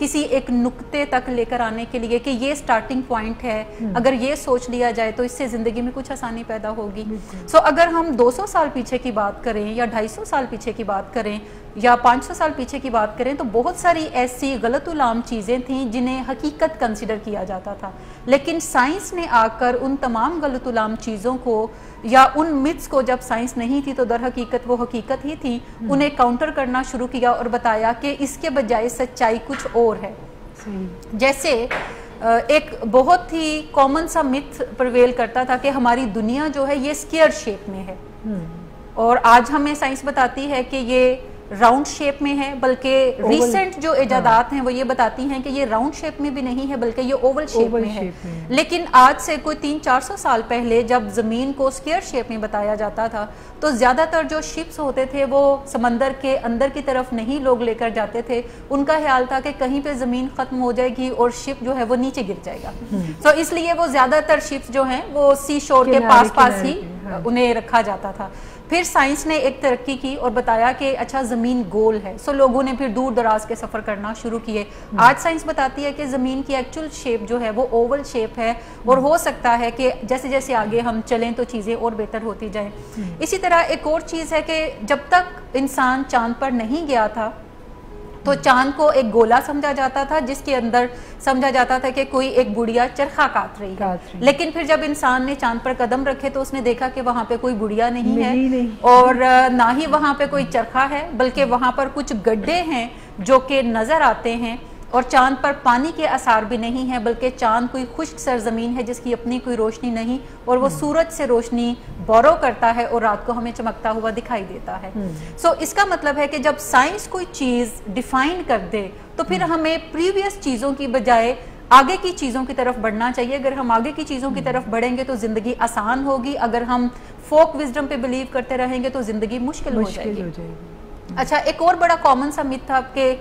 کسی ایک نقطے تک لے کر آنے کے لیے کہ یہ سٹارٹنگ پوائنٹ ہے, اگر یہ سوچ لیا جائے تو اس سے زندگی میں کچھ آسانی پیدا ہوگی. سو اگر ہم 200 سال پیچھے کی بات کریں یا 250 سال پیچھے کی بات کریں یا 500 سال پیچھے کی بات کریں تو بہت ساری ایسی غلط العام چیزیں تھیں جنہیں حقیقت کنسیڈر کیا جاتا تھا, لیکن سائنس نے آ کر ان تمام غلط العام چیزوں کو یا ان متس کو, جب سائنس نہیں تھی تو در حقیقت وہ حقیقت ہی تھی, انہیں کاؤنٹر کرنا شروع کیا اور بتایا کہ اس کے بجائے سچائی کچھ اور ہے. جیسے ایک بہت ہی کامن سا مت پرویل کرتا تھا کہ ہماری دنیا جو ہے یہ اسکیئر شیپ میں ہے, اور آج ہمیں سائنس بتاتی ہے کہ یہ راؤنڈ شیپ میں ہے, بلکہ ریسنٹ جو ایجادات ہیں وہ یہ بتاتی ہیں کہ یہ راؤنڈ شیپ میں بھی نہیں ہے بلکہ یہ اوول شیپ میں ہے. لیکن آج سے کوئی 300-400 سال پہلے جب زمین کو اسکیئر شیپ میں بتایا جاتا تھا تو زیادہ تر جو شپس ہوتے تھے وہ سمندر کے اندر کی طرف نہیں لوگ لے کر جاتے تھے, ان کا خیال تھا کہ کہیں پہ زمین ختم ہو جائے گی اور شپ جو ہے وہ نیچے گر جائے گا. تو اس لیے وہ زیادہ تر شپس جو ہیں وہ سی شور کے پاس ہی انہیں رکھا جاتا تھا. پھر سائنس نے ایک ترقی کی اور بتایا کہ اچھا زمین گول ہے, سو لوگوں نے پھر دور دراز کے سفر کرنا شروع کیے. آج سائنس بتاتی ہے کہ زمین کی ایکچول شیپ جو ہے وہ اوول شیپ ہے, اور ہو سکتا ہے کہ جیسے جیسے آگے ہم چلیں تو چیزیں اور بہتر ہوتی جائیں. اسی طرح ایک اور چیز ہے کہ جب تک انسان چاند پر نہیں گیا تھا تو چاند کو ایک گولا سمجھا جاتا تھا جس کے اندر سمجھا جاتا تھا کہ کوئی ایک گڑیا چرخا کاٹ رہی ہے. لیکن پھر جب انسان نے چاند پر قدم رکھے تو اس نے دیکھا کہ وہاں پہ کوئی گڑیا نہیں ہے اور نہ ہی وہاں پہ کوئی چرخا ہے, بلکہ وہاں پر کچھ گڈھے ہیں جو کہ نظر آتے ہیں, اور چاند پر پانی کے اثار بھی نہیں ہے بلکہ چاند کوئی خشک سرزمین ہے جس کی اپنی کوئی روشنی نہیں, اور وہ سورج سے روشنی بورو کرتا ہے اور رات کو ہمیں چمکتا ہوا دکھائی دیتا ہے. سو اس کا مطلب ہے کہ جب سائنس کوئی چیز ڈیفائن کر دے تو پھر ہمیں پریویس چیزوں کی بجائے آگے کی چیزوں کی طرف بڑھنا چاہیے. اگر ہم آگے کی چیزوں کی طرف بڑھیں گے تو زندگی آسان ہوگی, اگر ہم فوک وزڈم پہ بلیو کرتے رہیں گے تو زندگی مشکل ہو جائے گی. اچھا, ایک اور بڑا کامن سا مت تھا کہ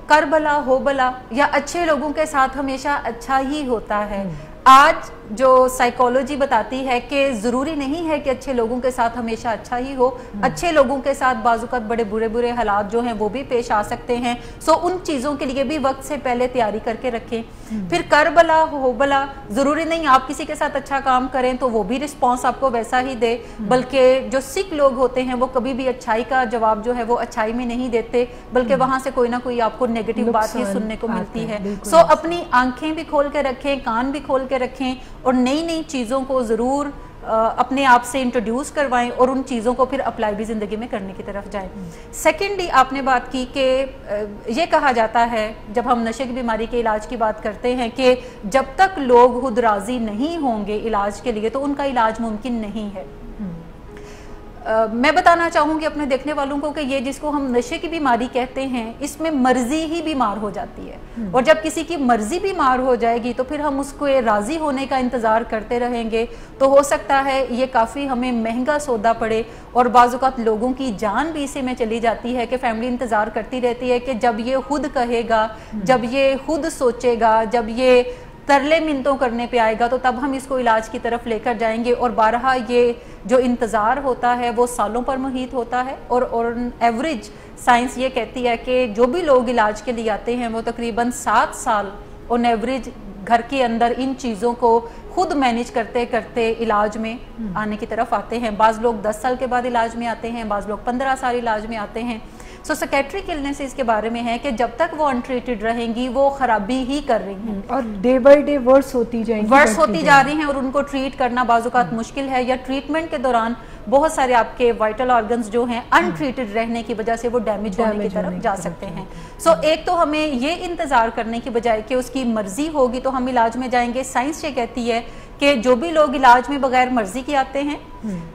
کر بلا ہو بلا, یا اچھے لوگوں کے ساتھ ہمیشہ اچھا ہی ہوتا ہے. آج جو سائیکالوجی بتاتی ہے کہ ضروری نہیں ہے کہ اچھے لوگوں کے ساتھ ہمیشہ اچھا ہی ہو, اچھے لوگوں کے ساتھ بعض اوقات بڑے برے حالات جو ہیں وہ بھی پیش آ سکتے ہیں. سو ان چیزوں کے لیے بھی وقت سے پہلے تیاری کر کے رکھیں. پھر کر بلا ہو بلا, ضروری نہیں آپ کسی کے ساتھ اچھا کام کریں تو وہ بھی رسپانس آپ کو ویسا ہی دے, بلکہ جو سکھ لوگ ہوتے ہیں وہ کبھی بھی اچھائی کا جواب جو ہے وہ اچھائی میں نہیں دیتے, بلکہ وہاں سے کوئی نہ کوئی آپ کو نیگیٹو بات ہی سننے کو ملتی ہے. سو اپنی آنکھیں بھی کھول کے رکھیں, کان بھی کھول کے رکھیں, اور نئی چیزوں کو ضرور اپنے آپ سے انٹروڈیوس کروائیں اور ان چیزوں کو پھر اپلائی بھی زندگی میں کرنے کی طرف جائیں. سیکنڈلی آپ نے بات کی کہ یہ کہا جاتا ہے جب ہم نشے کی بیماری کے علاج کی بات کرتے ہیں کہ جب تک لوگ خود راضی نہیں ہوں گے علاج کے لیے تو ان کا علاج ممکن نہیں ہے. میں بتانا چاہوں گی اپنے دیکھنے والوں کو کہ یہ جس کو ہم نشے کی بیماری کہتے ہیں اس میں مرضی ہی بیمار ہو جاتی ہے, اور جب کسی کی مرضی بیمار ہو جائے گی تو پھر ہم اس کو راضی ہونے کا انتظار کرتے رہیں گے تو ہو سکتا ہے یہ کافی ہمیں مہنگا سودا پڑے, اور بعض اوقات لوگوں کی جان بھی اسی میں چلی جاتی ہے کہ فیملی انتظار کرتی رہتی ہے کہ جب یہ خود کہے گا, جب یہ خود سوچے گا, جب یہ ترلے منتوں کرنے پہ آئے گا تو تب ہم اس کو علاج کی طرف لے کر جائیں گے. اور بارہا یہ جو انتظار ہوتا ہے وہ سالوں پر محیط ہوتا ہے, اور ایوریج سائنس یہ کہتی ہے کہ جو بھی لوگ علاج کے لیے آتے ہیں وہ تقریباً 7 سال آن ایوریج گھر کے اندر ان چیزوں کو خود مینیج کرتے کرتے علاج میں آنے کی طرف آتے ہیں. بعض لوگ 10 سال کے بعد علاج میں آتے ہیں, بعض لوگ 15 سال علاج میں آتے ہیں. سو سائکیٹرک النیسز کے بارے میں ہے کہ جب تک وہ انٹریٹڈ رہیں گی وہ خرابی ہی کر رہی ہیں, اور ڈے بائی ڈے ورس ہوتی جا رہی ہیں, اور ان کو ٹریٹ کرنا بعض اوقات مشکل ہے, یا ٹریٹمنٹ کے دوران بہت سارے آپ کے وائٹل آرگنز جو ہیں انٹریٹڈ رہنے کی وجہ سے وہ ڈیمیج ہونے کی طرف جا سکتے ہیں. سو ایک تو ہمیں یہ انتظار کرنے کی بجائے کہ اس کی مرضی ہوگی تو ہم علاج میں جائیں گے. سائنس یہ کہتی ہے کہ جو بھی لوگ علاج میں بغیر مرضی کے آتے ہیں,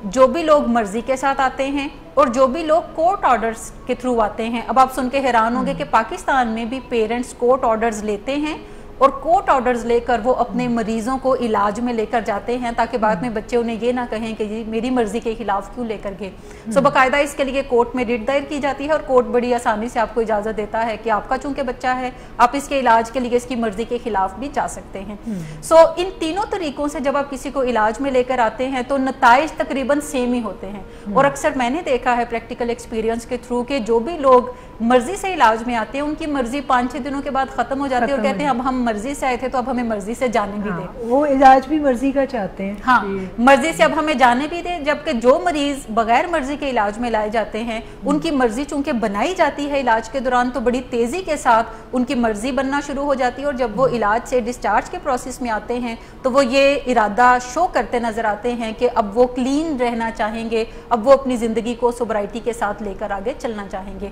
جو بھی لوگ مرضی کے ساتھ آتے ہیں, اور جو بھی لوگ کورٹ آرڈرز کے تھرو آتے ہیں. اب آپ سن کے حیران ہوں گے کہ پاکستان میں بھی پیرنٹس کورٹ آرڈرز لیتے ہیں, اور کورٹ آرڈرز لے کر وہ اپنے مریضوں کو علاج میں لے کر جاتے ہیں تاکہ بعد میں بچے انہیں یہ نہ کہیں کہ جی میری مرضی کے خلاف کیوں لے کر گئے. سو باقاعدہ اس کے لیے کورٹ میں ریٹ دائر کی جاتی ہے, اور کورٹ بڑی آسانی سے آپ کو اجازت دیتا ہے کہ آپ کا چونکہ بچہ ہے آپ اس کے علاج کے لیے اس کی مرضی کے خلاف بھی جا سکتے ہیں. سو ان تینوں طریقوں سے جب آپ کسی کو علاج میں لے کر آتے ہیں تو نتائج تقریباً سیم ہی ہوتے ہیں, اور اکثر میں نے دیکھا ہے پریکٹیکل ایکسپیرینس کے تھرو کہ جو بھی لوگ مرضی سے علاج میں آتے ہیں، ان کی مرضی 5-6 دنوں کے بعد ختم ہو جاتی ہے اور کہتے ہیں اب ہم مرضی سے آئے تھے تو اب ہمیں مرضی سے جانے بھی دیں. وہ علاج بھی مرضی کا چاہتے ہیں. ہاں مرضی سے اب ہمیں جانے بھی دیں. جبکہ جو مریض بغیر مرضی کے علاج میں لائے جاتے ہیں ان کی مرضی چونکہ بنائی جاتی ہے علاج کے دوران تو بڑی تیزی کے ساتھ ان کی مرضی بننا شروع ہو جاتی ہے، اور جب وہ علاج سے ڈسچارج کے پروسیس میں آتے ہیں تو وہ یہ ارادہ شو کرتے نظر آتے ہیں کہ اب وہ کلین رہنا چاہیں گے، اب وہ اپنی زندگی کو سوبرائٹی کے ساتھ لے کر آگے چلنا چاہیں گے.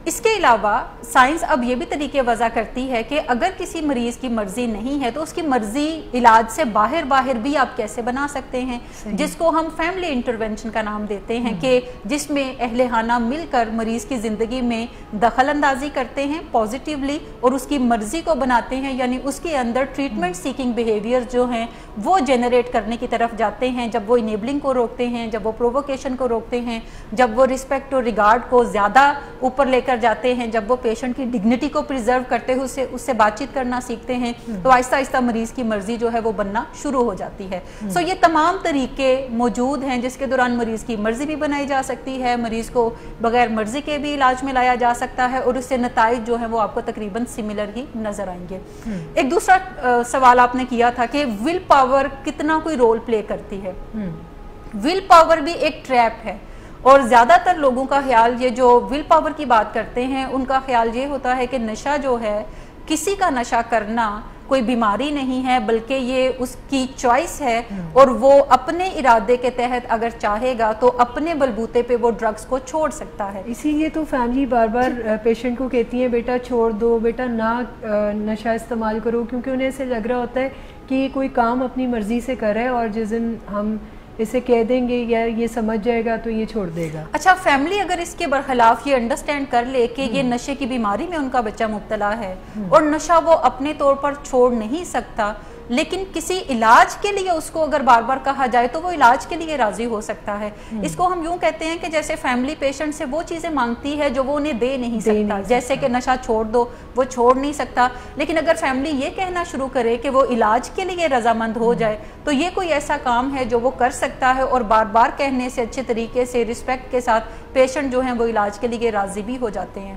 اس کے علاوہ سائنس اب یہ بھی طریقے وضع کرتی ہے کہ اگر کسی مریض کی مرضی نہیں ہے تو اس کی مرضی علاج سے باہر بھی آپ کیسے بنا سکتے ہیں، جس کو ہم فیملی انٹرونشن کا نام دیتے ہیں، کہ جس میں اہل خانہ مل کر مریض کی زندگی میں دخل اندازی کرتے ہیں پازیٹیولی اور اس کی مرضی کو بناتے ہیں، یعنی اس کے اندر ٹریٹمنٹ سیکنگ بیہیویئر جو ہیں وہ جنریٹ کرنے کی طرف جاتے ہیں. جب وہ انیبلنگ کو روکتے ہیں، جب وہ پرووکیشن کو روکتے ہیں، جب وہ رسپیکٹ اور ریگارڈ کو زیادہ اوپر لے کر جاتے ہیں، جب وہ پیشنٹ کی ڈگنیٹی کو پریزرو کرتے ہوئے اس سے بات چیت کرنا سیکھتے ہیں، تو آہستہ آہستہ مریض کی مرضی جو ہے وہ بننا شروع ہو جاتی ہے. سو یہ تمام طریقے موجود ہیں جس کے دوران مریض کی مرضی بھی بنائی جا سکتی ہے، مریض کو بغیر مرضی کے بھی علاج میں لایا جا سکتا ہے، اور اس سے نتائج جو ہیں وہ آپ کو تقریباً سملر ہی نظر آئیں گے. ایک دوسرا سوال آپ نے کیا تھا کہ ول پاور کتنا کوئی رول پلے کرتی ہے. ول پاور بھی ایک ٹریپ ہے، اور زیادہ تر لوگوں کا خیال یہ جو ول پاور کی بات کرتے ہیں ان کا خیال یہ ہوتا ہے کہ نشہ جو ہے کسی کا نشہ کرنا کوئی بیماری نہیں ہے بلکہ یہ اس کی چوائس ہے، اور وہ اپنے ارادے کے تحت اگر چاہے گا تو اپنے بلبوتے پہ وہ ڈرگز کو چھوڑ سکتا ہے. اسی لیے تو فیملی بار بار پیشنٹ کو کہتی ہیں بیٹا چھوڑ دو، بیٹا نہ نشہ استعمال کرو، کیونکہ انہیں ایسے لگ رہا ہوتا ہے کہ یہ کوئی کام اپنی مرضی سے کر رہا ہے اور جس دن ہم اسے کہہ دیں گے یا یہ سمجھ جائے گا تو یہ چھوڑ دے گا. اچھا فیملی اگر اس کے برخلاف یہ انڈرسٹینڈ کر لے کہ یہ نشے کی بیماری میں ان کا بچہ مبتلا ہے اور نشہ وہ اپنے طور پر چھوڑ نہیں سکتا، لیکن کسی علاج کے لیے اس کو اگر بار بار کہا جائے تو وہ علاج کے لیے راضی ہو سکتا ہے. اس کو ہم یوں کہتے ہیں کہ جیسے فیملی پیشنٹ سے وہ چیزیں مانگتی ہے جو وہ انہیں دے نہیں سکتا، جیسے کہ نشہ چھوڑ دو، وہ چھوڑ نہیں سکتا. لیکن اگر فیملی یہ کہنا شروع کرے کہ وہ علاج کے لیے رضامند ہو جائے تو یہ کوئی ایسا کام ہے جو وہ کر سکتا ہے، اور بار بار کہنے سے اچھے طریقے سے رسپیکٹ کے ساتھ پیشنٹ جو ہیں وہ علاج کے لیے راضی بھی ہو جاتے ہیں.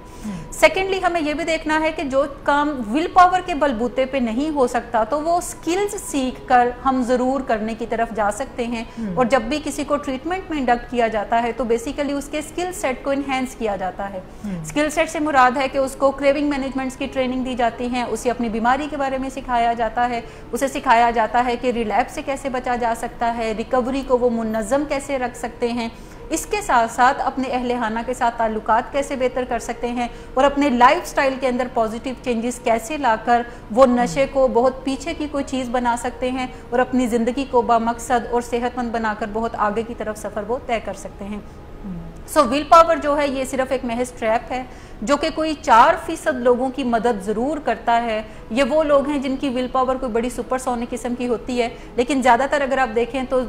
سیکنڈلی ہمیں یہ بھی دیکھنا ہے کہ جو کام ول پاور کے بلبوتے پہ نہیں ہو سکتا تو وہ سکلز سیکھ کر ہم ضرور کرنے کی طرف جا سکتے ہیں. اور جب بھی کسی کو ٹریٹمنٹ میں انڈکٹ کیا جاتا ہے تو بیسیکلی اس کے سکل سیٹ کو انہینس کیا جاتا ہے. سکل سیٹ سے مراد ہے کہ اس کو کریونگ مینجمنٹس کی ٹریننگ دی جاتی ہے، اسے اپنی بیماری کے بارے میں سکھایا جاتا ہے، اسے سکھایا جاتا ہے کہ ریلیپس سے کیسے بچا جا سکتا ہے، ریکوری کو وہ منظم کیسے رکھ سکتے ہیں، اس کے ساتھ ساتھ اپنے اہل خانہ کے ساتھ تعلقات کیسے بہتر کر سکتے ہیں، اور اپنے لائف سٹائل کے اندر پازیٹیو چینجز کیسے لا کر وہ نشے کو بہت پیچھے کی کوئی چیز بنا سکتے ہیں اور اپنی زندگی کو بامقصد اور صحت مند بنا کر بہت آگے کی طرف سفر وہ طے کر سکتے ہیں. سو ول پاور جو ہے یہ صرف ایک محض ٹریپ ہے جو کہ کوئی 4% لوگوں کی مدد ضرور کرتا ہے. یہ وہ لوگ ہیں جن کی ول پاور کوئی بڑی سپر سونک قسم کی ہوتی ہے، لیکن زیادہ تر اگر آپ دیکھیں تو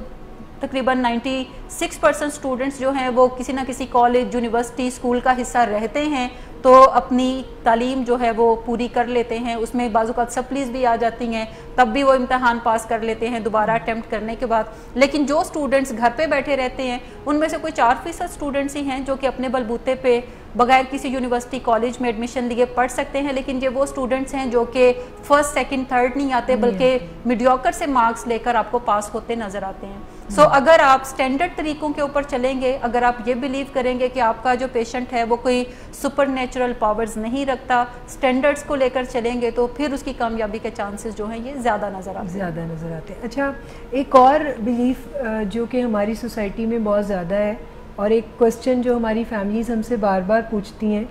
تقریباً 96% اسٹوڈنٹس جو ہیں وہ کسی نہ کسی کالج، یونیورسٹی، اسکول کا حصہ رہتے ہیں تو اپنی تعلیم جو ہے وہ پوری کر لیتے ہیں. اس میں بعض اوقات سپلیز بھی آ جاتی ہیں، تب بھی وہ امتحان پاس کر لیتے ہیں دوبارہ اٹیمپٹ کرنے کے بعد. لیکن جو اسٹوڈنٹس گھر پہ بیٹھے رہتے ہیں ان میں سے کوئی 4% اسٹوڈنٹس ہی ہیں جو کہ اپنے بلبوتے پہ بغیر کسی یونیورسٹی کالج میں ایڈمیشن لیے پڑھ سکتے ہیں. لیکن یہ وہ اسٹوڈنٹس ہیں جو کہ فرسٹ، سیکنڈ، تھرڈ نہیں آتے بلکہ میڈیوکر سے مارکس لے کر آپ کو پاس ہوتے نظر آتے ہیں. سو اگر آپ سٹینڈرڈ طریقوں کے اوپر چلیں گے، اگر آپ یہ بلیو کریں گے کہ آپ کا جو پیشنٹ ہے وہ کوئی سپر نیچرل پاورز نہیں رکھتا، سٹینڈرڈز کو لے کر چلیں گے تو پھر اس کی کامیابی کے چانسز جو ہیں یہ زیادہ نظر آتے ہیں. اچھا ایک اور بلیف جو کہ ہماری سوسائٹی میں بہت زیادہ ہے اور ایک کوسچن جو ہماری فیملیز ہم سے بار بار پوچھتی ہیں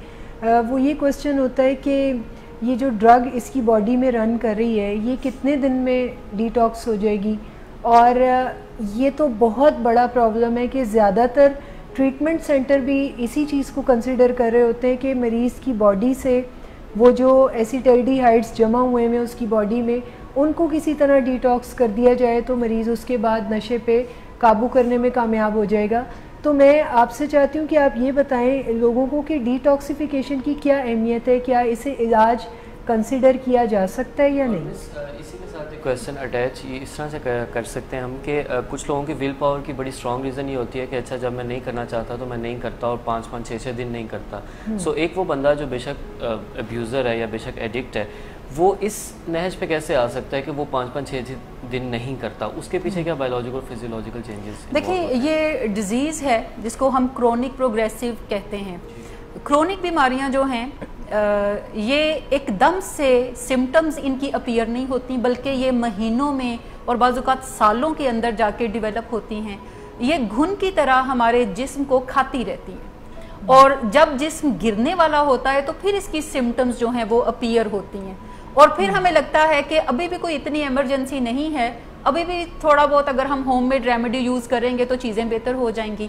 وہ یہ کوسچن ہوتا ہے کہ یہ جو ڈرگ اس کی باڈی میں رن کر رہی ہے یہ کتنے دن میں ڈیٹاکس ہو جائے گی. اور یہ تو بہت بڑا پرابلم ہے کہ زیادہ تر ٹریٹمنٹ سینٹر بھی اسی چیز کو کنسیڈر کر رہے ہوتے ہیں کہ مریض کی باڈی سے وہ جو ایسیٹلڈیہائڈز جمع ہوئے ہیں اس کی باڈی میں ان کو کسی طرح ڈیٹاکس کر دیا جائے تو مریض اس کے بعد نشے پہ قابو کرنے میں کامیاب ہو جائے گا. تو میں آپ سے چاہتی ہوں کہ آپ یہ بتائیں لوگوں کو کہ ڈیٹاکسیفیکیشن کی کیا اہمیت ہے، کیا اسے علاج کنسیڈر کیا جا سکتا ہے یا نہیں؟ اسی کے ساتھ ایک کویشچن اٹیچ اس طرح سے کر سکتے ہیں ہم کہ کچھ لوگوں کی ول پاور کی بڑی اسٹرانگ ریزن یہ ہوتی ہے کہ اچھا جب میں نہیں کرنا چاہتا تو میں نہیں کرتا اور 5-6 دن نہیں کرتا. سو ایک وہ بندہ جو بے شک ابیوزر ہے یا بے شک ایڈکٹ ہے وہ اس نہج پہ کیسے آ سکتا ہے کہ وہ 5-6 دن نہیں کرتا؟ اس کے پیچھے کیا بایولوجیکل فزیولوجیکل چینجز؟ دیکھیں یہ ڈیزیز ہے جس کو ہم کرونک پروگریسو کہتے ہیں. کرونک بیماریاں جو ہیں یہ ایک دم سے سمٹمز ان کی اپیئر نہیں ہوتی بلکہ یہ مہینوں میں اور بعض اوقات سالوں کے اندر جا کے ڈیولپ ہوتی ہیں. یہ گھن کی طرح ہمارے جسم کو کھاتی رہتی ہیں اور جب جسم گرنے والا ہوتا ہے تو پھر اس کی سمٹمز جو ہیں وہ اپیئر ہوتی ہیں اور پھر ہمیں لگتا ہے کہ ابھی بھی کوئی اتنی ایمرجنسی نہیں ہے, ابھی بھی تھوڑا بہت اگر ہم ہوم میڈ ریمیڈی یوز کریں گے تو چیزیں بہتر ہو جائیں گی.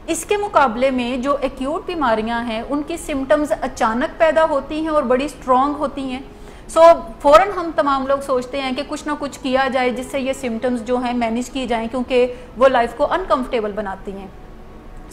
اس کے مقابلے میں جو ایکیوٹ بیماریاں ہیں ان کی سمٹمز اچانک پیدا ہوتی ہیں اور بڑی اسٹرانگ ہوتی ہیں. سو فوراً ہم تمام لوگ سوچتے ہیں کہ کچھ نہ کچھ کیا جائے جس سے یہ سمٹمز جو ہیں مینیج کی جائیں کیونکہ وہ لائف کو انکمفرٹیبل بناتی ہیں.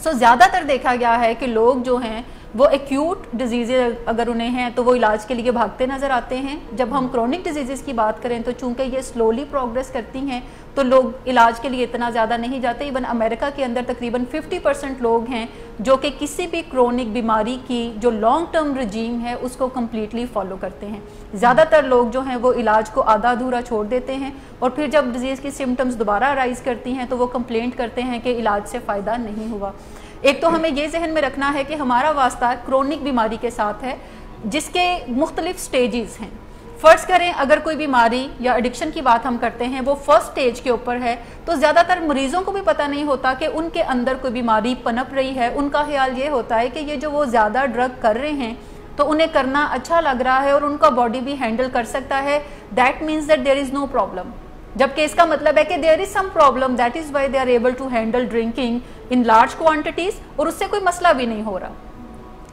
سو زیادہ تر دیکھا گیا ہے کہ لوگ جو ہیں وہ ایکیوٹ ڈیزیزز اگر انہیں ہیں تو وہ علاج کے لیے بھاگتے نظر آتے ہیں. جب ہم کرونک ڈیزیزز کی بات کریں تو چونکہ یہ سلولی پروگریس کرتی ہیں تو لوگ علاج کے لیے اتنا زیادہ نہیں جاتے. ایون امریکہ کے اندر تقریباً 50% لوگ ہیں جو کہ کسی بھی کرونک بیماری کی جو لانگ ٹرم رجیم ہے اس کو کمپلیٹلی فالو کرتے ہیں. زیادہ تر لوگ جو ہیں وہ علاج کو آدھا ادھورا چھوڑ دیتے ہیں اور پھر جب ڈیزیز کی سمٹمز دوبارہ رائز کرتی ہیں تو وہ کمپلینٹ کرتے ہیں کہ علاج سے فائدہ نہیں ہوا. ایک تو ہمیں یہ ذہن میں رکھنا ہے کہ ہمارا واسطہ کرونک بیماری کے ساتھ ہے جس کے مختلف سٹیجز ہیں. فرض کریں اگر کوئی بیماری یا ایڈکشن کی بات ہم کرتے ہیں وہ فرسٹ سٹیج کے اوپر ہے تو زیادہ تر مریضوں کو بھی پتہ نہیں ہوتا کہ ان کے اندر کوئی بیماری پنپ رہی ہے. ان کا خیال یہ ہوتا ہے کہ یہ جو وہ زیادہ ڈرگ کر رہے ہیں تو انہیں کرنا اچھا لگ رہا ہے اور ان کا باڈی بھی ہینڈل کر سکتا ہے. That means that there is no problem, جبکہ اس کا مطلب ہے کہ there is some problem, that is why they are able to handle drinking in large quantities اور اس سے کوئی مسئلہ بھی نہیں ہو رہا.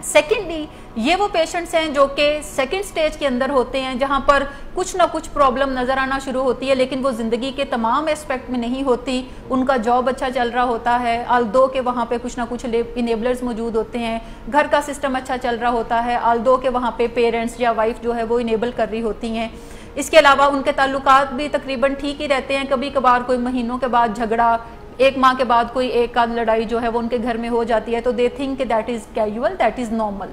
سیکنڈلی یہ وہ پیشنٹس ہیں جو کہ سیکنڈ سٹیج کے اندر ہوتے ہیں جہاں پر کچھ نہ کچھ پرابلم نظر آنا شروع ہوتی ہے لیکن وہ زندگی کے تمام اسپیکٹ میں نہیں ہوتی. ان کا جاب اچھا چل رہا ہوتا ہے آلدو کہ وہاں پہ کچھ نہ کچھ انیبلرز موجود ہوتے ہیں, گھر کا سسٹم اچھا چل رہا ہوتا ہے آلدو کہ وہاں پہ پیرنٹس یا وائف جو ہے وہ انیبل کر رہی ہوتی ہیں. اس کے علاوہ ان کے تعلقات بھی تقریباً ٹھیک ہی رہتے ہیں. کبھی کبھار کوئی مہینوں کے بعد جھگڑا, ایک ماہ کے بعد کوئی ایک آدھ لڑائی جو ہے وہ ان کے گھر میں ہو جاتی ہے تو دے تھنک کہ that is casual, that is normal,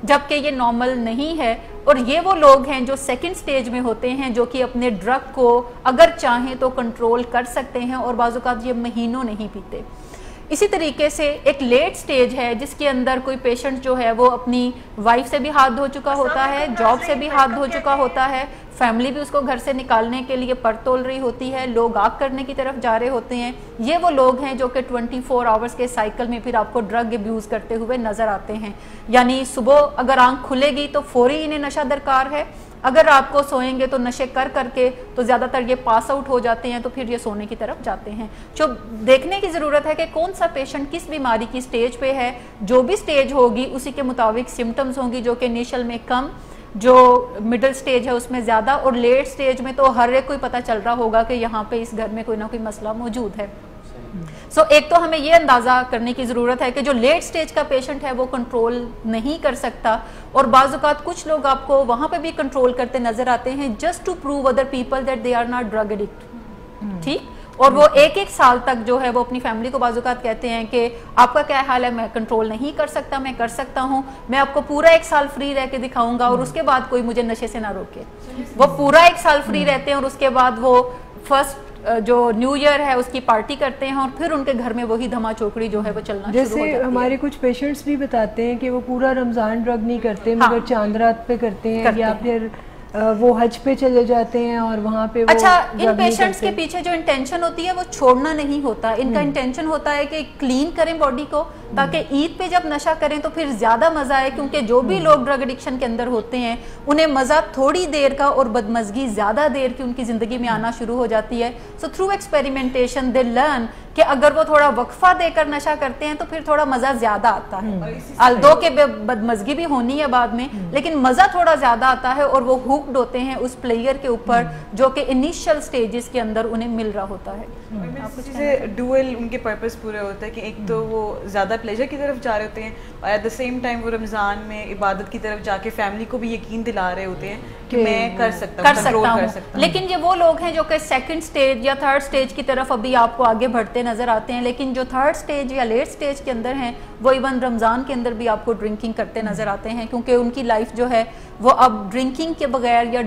جبکہ یہ نارمل نہیں ہے. اور یہ وہ لوگ ہیں جو سیکنڈ سٹیج میں ہوتے ہیں جو کہ اپنے ڈرگ کو اگر چاہیں تو کنٹرول کر سکتے ہیں اور بعض اوقات یہ مہینوں نہیں پیتے. اسی طریقے سے ایک لیٹ سٹیج ہے جس کے اندر کوئی پیشنٹ جو ہے وہ اپنی وائف سے بھی ہاتھ دھو چکا ہوتا ہے, جاب سے بھی ہاتھ دھو چکا ہوتا ہے, فیملی بھی اس کو گھر سے نکالنے کے لیے پر تول رہی ہوتی ہے, لوگ آگ کرنے کی طرف جا رہے ہوتے ہیں. یہ وہ لوگ ہیں جو کہ 24 آورز کے سائیکل میں پھر آپ کو ڈرگ ابیوز کرتے ہوئے نظر آتے ہیں. یعنی صبح اگر آنکھ کھلے گی تو فوری انہیں نشہ درکار ہے, اگر رات کو سوئیں گے تو نشے کر کے تو زیادہ تر یہ پاس آؤٹ ہو جاتے ہیں تو پھر یہ سونے کی طرف جاتے ہیں. جو دیکھنے کی ضرورت ہے کہ کون سا پیشنٹ کس بیماری کی سٹیج پہ ہے. جو بھی سٹیج ہوگی اسی کے مطابق سمٹمز ہوں گی جو کہ انیشل میں کم, جو مڈل سٹیج ہے اس میں زیادہ, اور لیٹ سٹیج میں تو ہر ایک کو پتہ چل رہا ہوگا کہ یہاں پہ اس گھر میں کوئی نہ کوئی مسئلہ موجود ہے. سو ایک تو ہمیں یہ اندازہ کرنے کی ضرورت ہے کہ جو لیٹ سٹیج کا پیشنٹ ہے وہ کنٹرول نہیں کر سکتا, اور بعض اوقات کچھ لوگ آپ کو وہاں پہ بھی کنٹرول کرتے نظر آتے ہیں just to prove other people that they are not drug addict. ٹھیک, اور وہ ایک سال تک جو ہے وہ اپنی فیملی کو بعض اوقات کہتے ہیں کہ آپ کا کیا حال ہے, میں کنٹرول نہیں کر سکتا, میں کر سکتا ہوں, میں آپ کو پورا 1 سال فری رہ کے دکھاؤں گا اور اس کے بعد کوئی مجھے نشے سے نہ روکے. وہ پورا 1 سال فری رہتے ہیں اور اس کے بعد وہ فرسٹ جو نیو ایئر ہے اس کی پارٹی کرتے ہیں اور پھر ان کے گھر میں وہی دھما چوکڑی جو ہے وہ چلنا شروع ہو جاتی ہے. جیسے ہمارے کچھ پیشنٹس بھی بتاتے ہیں کہ وہ پورا رمضان ڈرگ نہیں کرتے مگر چاند رات پہ کرتے ہیں, یا پھر وہ حج پہ چلے جاتے ہیں اور وہاں پہ اچھا ان پیشنٹس کے پیچھے جو انٹینشن ہوتی ہے وہ چھوڑنا نہیں ہوتا. ان کا انٹینشن ہوتا ہے کہ کلین کریں باڈی کو تاکہ عید پہ جب نشہ کریں تو پھر زیادہ مزہ آئے, کیونکہ جو بھی لوگ ڈرگ ایڈکشن کے اندر ہوتے ہیں انہیں مزہ تھوڑی دیر کا اور بدمزگی زیادہ دیر کی ان کی زندگی میں آنا شروع ہو جاتی ہے. So through experimentation they learn کہ اگر وہ تھوڑا وقفہ دے کر نشہ کرتے ہیں تو پھر تھوڑا مزہ زیادہ آتا ہے. الدو کہ بدمزگی بھی ہونی ہے بعد میں, لیکن مزہ تھوڑا زیادہ آتا ہے اور وہ ہوکڈ ہوتے ہیں اس پلیئر کے اوپر جو کہ انیشل سٹیجز کے اندر انہیں مل رہا ہوتا ہے. چیزیں ڈوئل ان کے پرپس پورے ہوتے ہیں کہ ایک تو وہ زیادہ پلیجر کی طرف جا رہے ہوتے ہیں اور ایٹ دا سیم ٹائم وہ رمضان میں عبادت کی طرف جا کے فیملی کو بھی یقین دلا رہے ہوتے ہیں کہ میں کر سکتا ہوں. لیکن یہ وہ لوگ ہیں جو کہ سیکنڈ سٹیج یا تھرڈ سٹیج کی طرف ابھی آپ کو آگے بڑھتے نظر آتے ہیں, لیکن جو تھرڈ سٹیج یا لیٹ سٹیج کے اندر ہیں وہ ایون رمضان کے اندر بھی آپ کو ڈرنکنگ کرتے نظر آتے ہیں, کیونکہ ان کی لائف جو ہے وہ اب ڈرنکنگ کے بغیر یا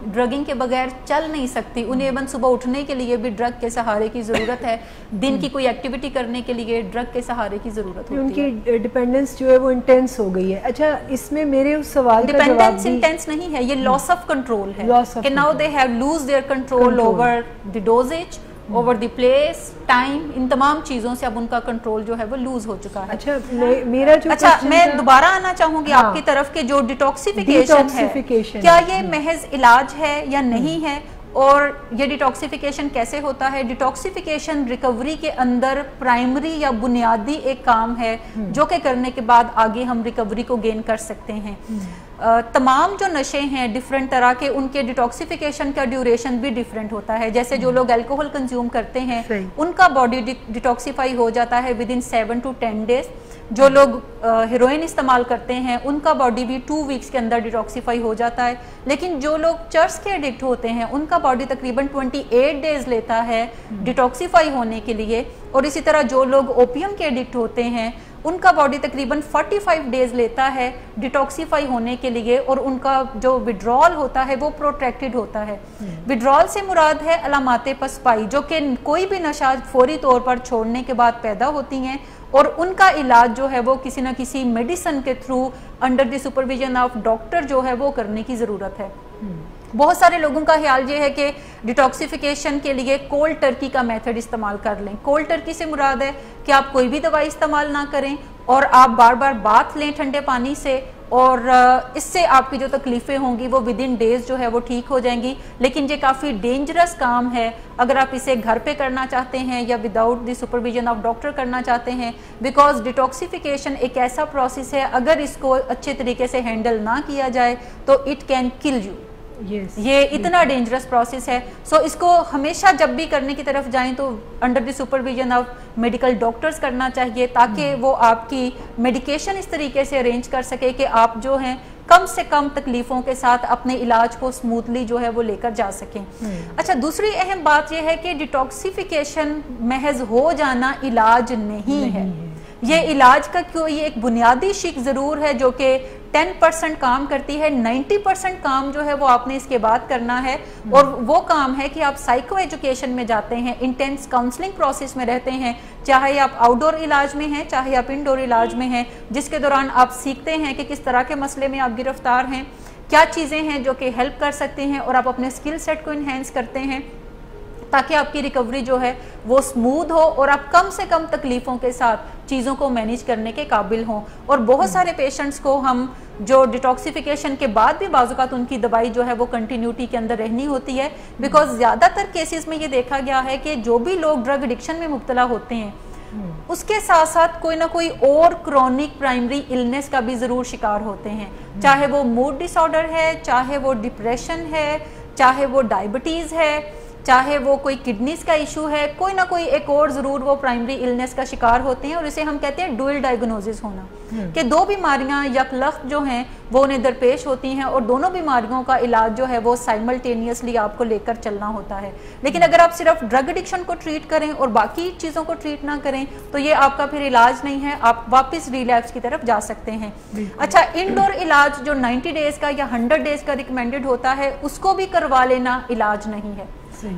ڈرگنگ کے بغیر چل نہیں سکتی. انہیں ایون صبح اٹھنے کے لیے بھی ڈرگ کے سہارے کی ضرورت ہے, دن کی کوئی ایکٹیویٹی کرنے کے لیے ڈرگ کے سہارے کی ضرورت ہوتی ہے. ان کی ڈیپینڈنس جو ہے وہ انٹینس ہو گئی ہے. اچھا, اس میں میرے اس سوال کا جواب ڈیپینڈنس انٹینس نہیں ہے, یہ لاس آف کنٹرول ہے کہ now they have lose their control over the dosage, over the place, time, ان تمام چیزوں سے اب ان کا کنٹرول جو ہے وہ لوز ہو چکا ہے. اچھا, میں دوبارہ آنا چاہوں گی آپ کی طرف کہ جو ڈیٹاکسیفیکیشن ہے کیا یہ محض علاج ہے یا نہیں ہے, اور یہ ڈیٹاکسیفیکیشن کیسے ہوتا ہے. ڈیٹاکسیفیکیشن ریکوری کے اندر پرائمری یا بنیادی ایک کام ہے جو کہ کرنے کے بعد آگے ہم ریکوری کو گین کر سکتے ہیں. تمام جو نشے ہیں ڈیفرنٹ طرح کے, ان کے ڈیٹاکسیفیکیشن کا ڈیوریشن بھی ڈیفرنٹ ہوتا ہے. جیسے جو لوگ الکوہل کنزیوم کرتے ہیں ان کا باڈی ڈیٹاکسیفائی ہو جاتا ہے ودن 7 to 10 days. جو لوگ ہیروئن استعمال کرتے ہیں ان کا باڈی بھی 2 weeks کے اندر ڈیٹاکسیفائی ہو جاتا ہے. لیکن جو لوگ چرس کے ایڈکٹ ہوتے ہیں ان کا باڈی تقریباً 28 days لیتا ہے ڈیٹاکسیفائی ہونے کے لیے, اور اسی طرح جو لوگ اوپیم کے ایڈکٹ ہوتے ہیں ان کا باڈی تقریباً 45 days لیتا ہے ڈیٹاکسیفائی ہونے کے لیے, اور ان کا جو وڈرال ہوتا ہے وہ پروٹریکٹڈ ہوتا ہے. وڈرال سے مراد ہے علامات پسپائی, جو کہ کوئی بھی نشہ فوری طور پر چھوڑنے کے بعد پیدا ہوتی ہیں, اور ان کا علاج جو ہے وہ کسی نہ کسی میڈیسن کے through under the supervision of doctor جو ہے وہ کرنے کی ضرورت ہے. بہت سارے لوگوں کا خیال یہ ہے کہ ڈیٹاکسیفیکیشن کے لیے کولڈ ٹرکی کا میتھڈ استعمال کر لیں. کولڈ ٹرکی سے مراد ہے کہ آپ کوئی بھی دوائی استعمال نہ کریں اور آپ بار بار باتھ لیں ٹھنڈے پانی سے, اور اس سے آپ کی جو تکلیفیں ہوں گی وہ ودن ڈیز جو ہے وہ ٹھیک ہو جائیں گی. لیکن یہ کافی ڈینجرس کام ہے اگر آپ اسے گھر پہ کرنا چاہتے ہیں یا without the supervision of doctor کرنا چاہتے ہیں, بیکاز ڈیٹاکسیفیکیشن ایک ایسا پروسیس ہے اگر اس کو اچھے طریقے سے ہینڈل نہ کیا جائے تو اٹ کین کل یو. یہ اتنا ڈینجرس پروسیس ہے. سو اس کو ہمیشہ جب بھی کرنے کی طرف جائیں تو under the supervision of medical doctors کرنا چاہیے, تاکہ وہ آپ کی میڈیکیشن اس طریقے سے ارینج کر سکے کہ آپ جو ہیں کم سے کم تکلیفوں کے ساتھ اپنے علاج کو سموتھلی جو ہے وہ لے کر جا سکیں. اچھا, دوسری اہم بات یہ ہے کہ ڈیٹاکسیفیکیشن محض ہو جانا علاج نہیں ہے. یہ علاج کا کوئی ایک بنیادی شک ضرور ہے جو کہ 10% کام کرتی ہے, 90% کام جو ہے وہ آپ نے اس کے بعد کرنا ہے, اور وہ کام ہے کہ آپ سائیکو ایجوکیشن میں جاتے ہیں, انٹینس کاؤنسلنگ پروسیس میں رہتے ہیں, چاہے آپ آؤٹ ڈور علاج میں ہیں چاہے آپ انڈور علاج میں ہیں, جس کے دوران آپ سیکھتے ہیں کہ کس طرح کے مسئلے میں آپ گرفتار ہیں, کیا چیزیں ہیں جو کہ ہیلپ کر سکتے ہیں, اور آپ اپنے اسکل سیٹ کو انہینس کرتے ہیں تاکہ آپ کی ریکوری جو ہے وہ سموتھ ہو اور آپ کم سے کم تکلیفوں کے ساتھ چیزوں کو مینیج کرنے کے قابل ہوں. اور بہت سارے پیشنٹس کو ہم جو ڈیٹاکسیفیکیشن کے بعد بھی بعض اوقات ان کی دوائی جو ہے وہ کنٹینیوٹی کے اندر رہنی ہوتی ہے, بیکاز زیادہ تر کیسز میں یہ دیکھا گیا ہے کہ جو بھی لوگ ڈرگ ایڈکشن میں مبتلا ہوتے ہیں اس کے ساتھ ساتھ کوئی نہ کوئی اور کرونک پرائمری النس کا بھی ضرور شکار ہوتے ہیں, چاہے وہ موڈ ڈس آرڈر ہے, چاہے وہ ڈپریشن ہے, چاہے وہ ڈائبٹیز ہے, چاہے وہ کوئی کڈنیز کا ایشو ہے, کوئی نہ کوئی ایک اور ضرور وہ پرائمری النس کا شکار ہوتے ہیں, اور اسے ہم کہتے ہیں ڈوئل ڈائگنوزس ہونا, کہ دو بیماریاں یکلخت جو ہیں وہ انہیں درپیش ہوتی ہیں, اور دونوں بیماریوں کا علاج جو ہے وہ سائملٹینیسلی آپ کو لے کر چلنا ہوتا ہے. لیکن اگر آپ صرف ڈرگ ایڈکشن کو ٹریٹ کریں اور باقی چیزوں کو ٹریٹ نہ کریں تو یہ آپ کا پھر علاج نہیں ہے, آپ واپس ریلیپس کی طرف جا سکتے ہیں. اچھا, انڈور علاج جو 90 days کا یا 100 days کا ریکمینڈڈ ہوتا ہے اس کو بھی کروا لینا علاج نہیں ہے.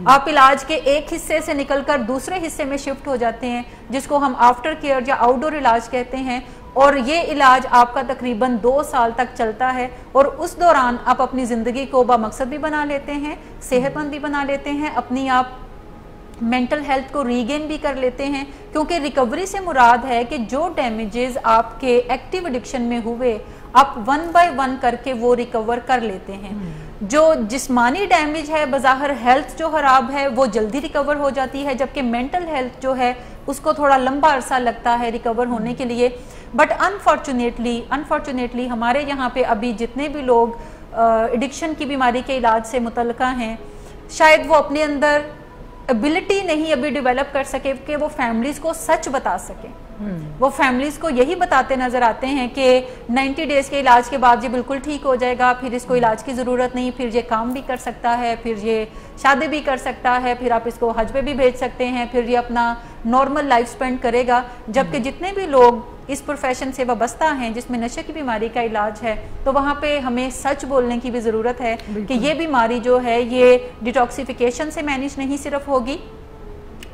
آپ علاج کے ایک حصے سے نکل کر دوسرے حصے میں شفٹ ہو جاتے ہیں جس کو ہم آفٹر کیئر یا آؤٹ ڈور علاج کہتے ہیں, اور یہ علاج آپ کا تقریباً 2 سال تک چلتا ہے, اور اس دوران آپ اپنی زندگی کو بامقصد بھی بنا لیتے ہیں, صحت مند بھی بنا لیتے ہیں, اپنی آپ مینٹل ہیلتھ کو ریگین بھی کر لیتے ہیں, کیونکہ ریکوری سے مراد ہے کہ جو ڈیمیجز آپ کے ایکٹیو ایڈکشن میں ہوئے آپ 1 by 1 کر کے وہ ریکور کر لیتے ہیں. جو جسمانی ڈیمیج ہے بظاہر ہیلتھ جو خراب ہے وہ جلدی ریکور ہو جاتی ہے، جبکہ مینٹل ہیلتھ جو ہے اس کو تھوڑا لمبا عرصہ لگتا ہے ریکور ہونے کے لیے. بٹ انفارچونیٹلی ہمارے یہاں پہ ابھی جتنے بھی لوگ ایڈکشن کی بیماری کے علاج سے متعلقہ ہیں، شاید وہ اپنے اندر ایبلٹی نہیں ابھی ڈیولپ کر سکے کہ وہ فیملیز کو سچ بتا سکیں. وہ فیملیز کو یہی بتاتے نظر آتے ہیں کہ 90 ڈیز کے علاج کے بعد یہ بالکل ٹھیک ہو جائے گا، پھر اس کو علاج کی ضرورت نہیں، پھر یہ کام بھی کر سکتا ہے، پھر یہ شادی بھی کر سکتا ہے، پھر آپ اس کو حج پہ بھی بھیج سکتے ہیں، پھر یہ اپنا نارمل لائف سپینڈ کرے گا. جبکہ جتنے بھی لوگ اس پروفیشن سے وابستہ ہیں جس میں نشے کی بیماری کا علاج ہے، تو وہاں پہ ہمیں سچ بولنے کی بھی ضرورت ہے کہ یہ بیماری جو ہے یہ ڈیٹاکسیفیکیشن سے مینیج نہیں صرف ہوگی،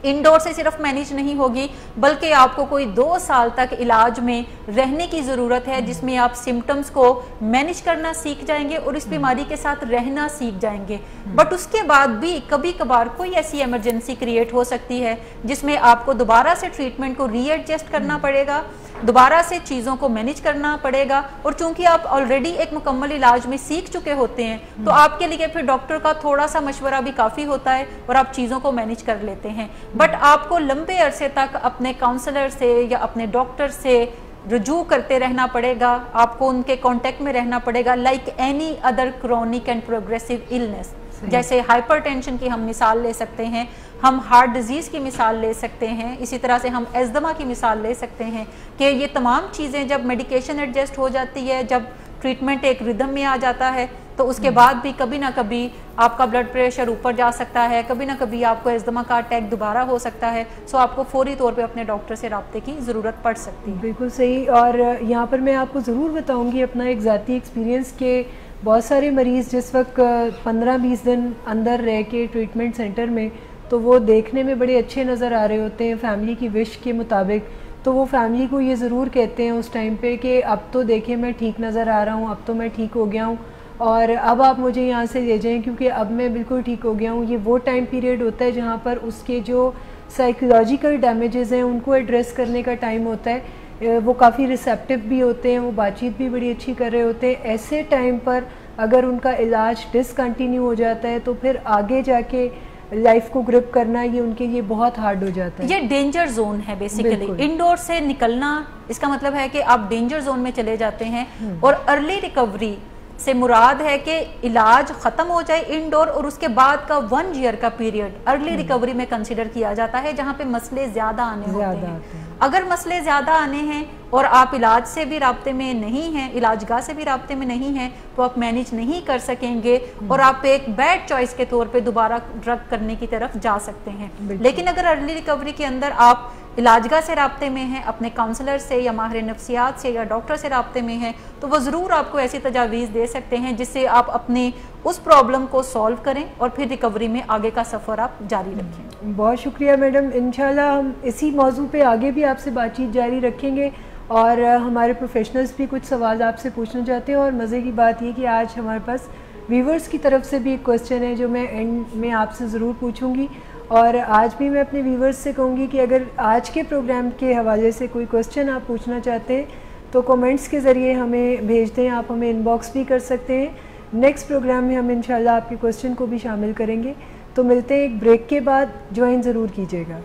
انڈور سے صرف مینیج نہیں ہوگی، بلکہ آپ کو کوئی 2 سال تک علاج میں رہنے کی ضرورت ہے، جس میں آپ سمٹمز کو مینیج کرنا سیکھ جائیں گے اور اس بیماری کے ساتھ رہنا سیکھ جائیں گے. بٹ اس کے بعد بھی کبھی کبھار کوئی ایسی ایمرجنسی کریٹ ہو سکتی ہے جس میں آپ کو دوبارہ سے ٹریٹمنٹ کو ری ایڈجسٹ کرنا پڑے گا، دوبارہ سے چیزوں کو مینیج کرنا پڑے گا. اور چونکہ آپ آلریڈی ایک مکمل علاج میں سیکھ چکے ہوتے ہیں تو آپ کے لیے پھر ڈاکٹر کا تھوڑا سا مشورہ بھی کافی ہوتا ہے اور آپ چیزوں کو مینیج کر لیتے ہیں. بٹ آپ کو لمبے عرصے تک اپنے کاؤنسلر سے یا اپنے ڈاکٹر سے رجوع کرتے رہنا پڑے گا، آپ کو ان کے کانٹیکٹ میں رہنا پڑے گا، like any other chronic and progressive illness. جیسے ہائپر ٹینشن کی ہم مثال لے سکتے ہیں، ہم ہارٹ ڈیزیز کی مثال لے سکتے ہیں، اسی طرح سے ہم ایزدما کی مثال لے سکتے ہیں کہ یہ تمام چیزیں جب میڈیکیشن ایڈجسٹ ہو جاتی ہے، جب ٹریٹمنٹ ایک ردم میں آ جاتا ہے، تو اس کے بعد بھی کبھی نہ کبھی آپ کا بلڈ پریشر اوپر جا سکتا ہے، کبھی نہ کبھی آپ کو ایزدما کا اٹیک دوبارہ ہو سکتا ہے. سو آپ کو فوری طور پہ اپنے ڈاکٹر سے رابطے کی ضرورت پڑ سکتی ہے. بالکل صحیح. اور یہاں پر میں آپ کو ضرور بتاؤں گی اپنا ایک ذاتی ایکسپیرینس کہ بہت سارے مریض جس وقت 15-20 دن اندر رہ کے ٹریٹمنٹ سینٹر میں، تو وہ دیکھنے میں بڑے اچھے نظر آ رہے ہوتے ہیں فیملی کی وش کے مطابق. تو وہ فیملی کو یہ ضرور کہتے ہیں اس ٹائم پہ کہ اب تو دیکھیں میں ٹھیک نظر آ رہا ہوں، اب تو میں ٹھیک ہو گیا ہوں اور اب آپ مجھے یہاں سے لے جائیں کیونکہ اب میں بالکل ٹھیک ہو گیا ہوں. یہ وہ ٹائم پیریڈ ہوتا ہے جہاں پر اس کے جو سائیکولوجیکل ڈیمیجز ہیں ان کو ایڈریس کرنے کا ٹائم ہوتا ہے. وہ کافی ریسیپٹیو بھی ہوتے ہیں، وہ بات چیت بھی بڑی اچھی کر رہے ہوتے ہیں. ایسے ٹائم پر اگر ان کا علاج ڈسکنٹینیو ہو جاتا ہے تو پھر آگے جا کے لائف کو گرپ کرنا یہ ان کے لیے بہت ہارڈ ہو جاتا ہے. یہ ڈینجر زون ہے بیسیکلی. انڈور سے نکلنا اس کا مطلب ہے کہ آپ ڈینجر زون میں چلے جاتے ہیں. اور ارلی ریکوری سے مراد ہے کہ علاج ختم ہو جائے انڈور اور اس کے بعد کا 1 ایئر کا پیریڈ ارلی ریکوری میں کنسیڈر کیا جاتا ہے، جہاں پہ مسئلے زیادہ آنے ہوتے ہیں. اگر مسئلے زیادہ آنے ہیں اور آپ علاج سے بھی رابطے میں نہیں ہیں، علاج گاہ سے بھی رابطے میں نہیں ہیں، تو آپ مینیج نہیں کر سکیں گے اور آپ ایک بیڈ چوائس کے طور پہ دوبارہ ڈرگ کرنے کی طرف جا سکتے ہیں. لیکن اگر ارلی ریکوری کے اندر آپ علاج گاہ سے رابطے میں ہیں، اپنے کاؤنسلر سے یا ماہر نفسیات سے یا ڈاکٹر سے رابطے میں ہیں، تو وہ ضرور آپ کو ایسی تجاویز دے سکتے ہیں جس سے آپ اپنے اس پرابلم کو سالو کریں اور پھر ریکوری میں آگے کا سفر آپ جاری رکھیں. بہت شکریہ میڈم. انشاءاللہ ہم اسی موضوع پہ آگے بھی آپ سے بات چیت جاری رکھیں گے اور ہمارے پروفیشنلز بھی کچھ سوال آپ سے پوچھنا چاہتے ہیں. اور مزے کی بات یہ کہ آج ہمارے پاس ویورز کی طرف سے بھی ایک کوسچن ہے جو میں اینڈ میں آپ سے ضرور پوچھوں گی. اور آج بھی میں اپنے ویورز سے کہوں گی کہ اگر آج کے پروگرام کے حوالے سے کوئی کوسچن آپ پوچھنا چاہتے ہیں تو کومنٹس کے ذریعے ہمیں بھیج دیں. آپ ہمیں ان باکس بھی کر سکتے ہیں. نیکسٹ پروگرام میں ہم انشاءاللہ آپ کے کوسچن کو بھی شامل کریں گے. تو ملتے ہیں ایک بریک کے بعد. جوائن ضرور کیجیے گا.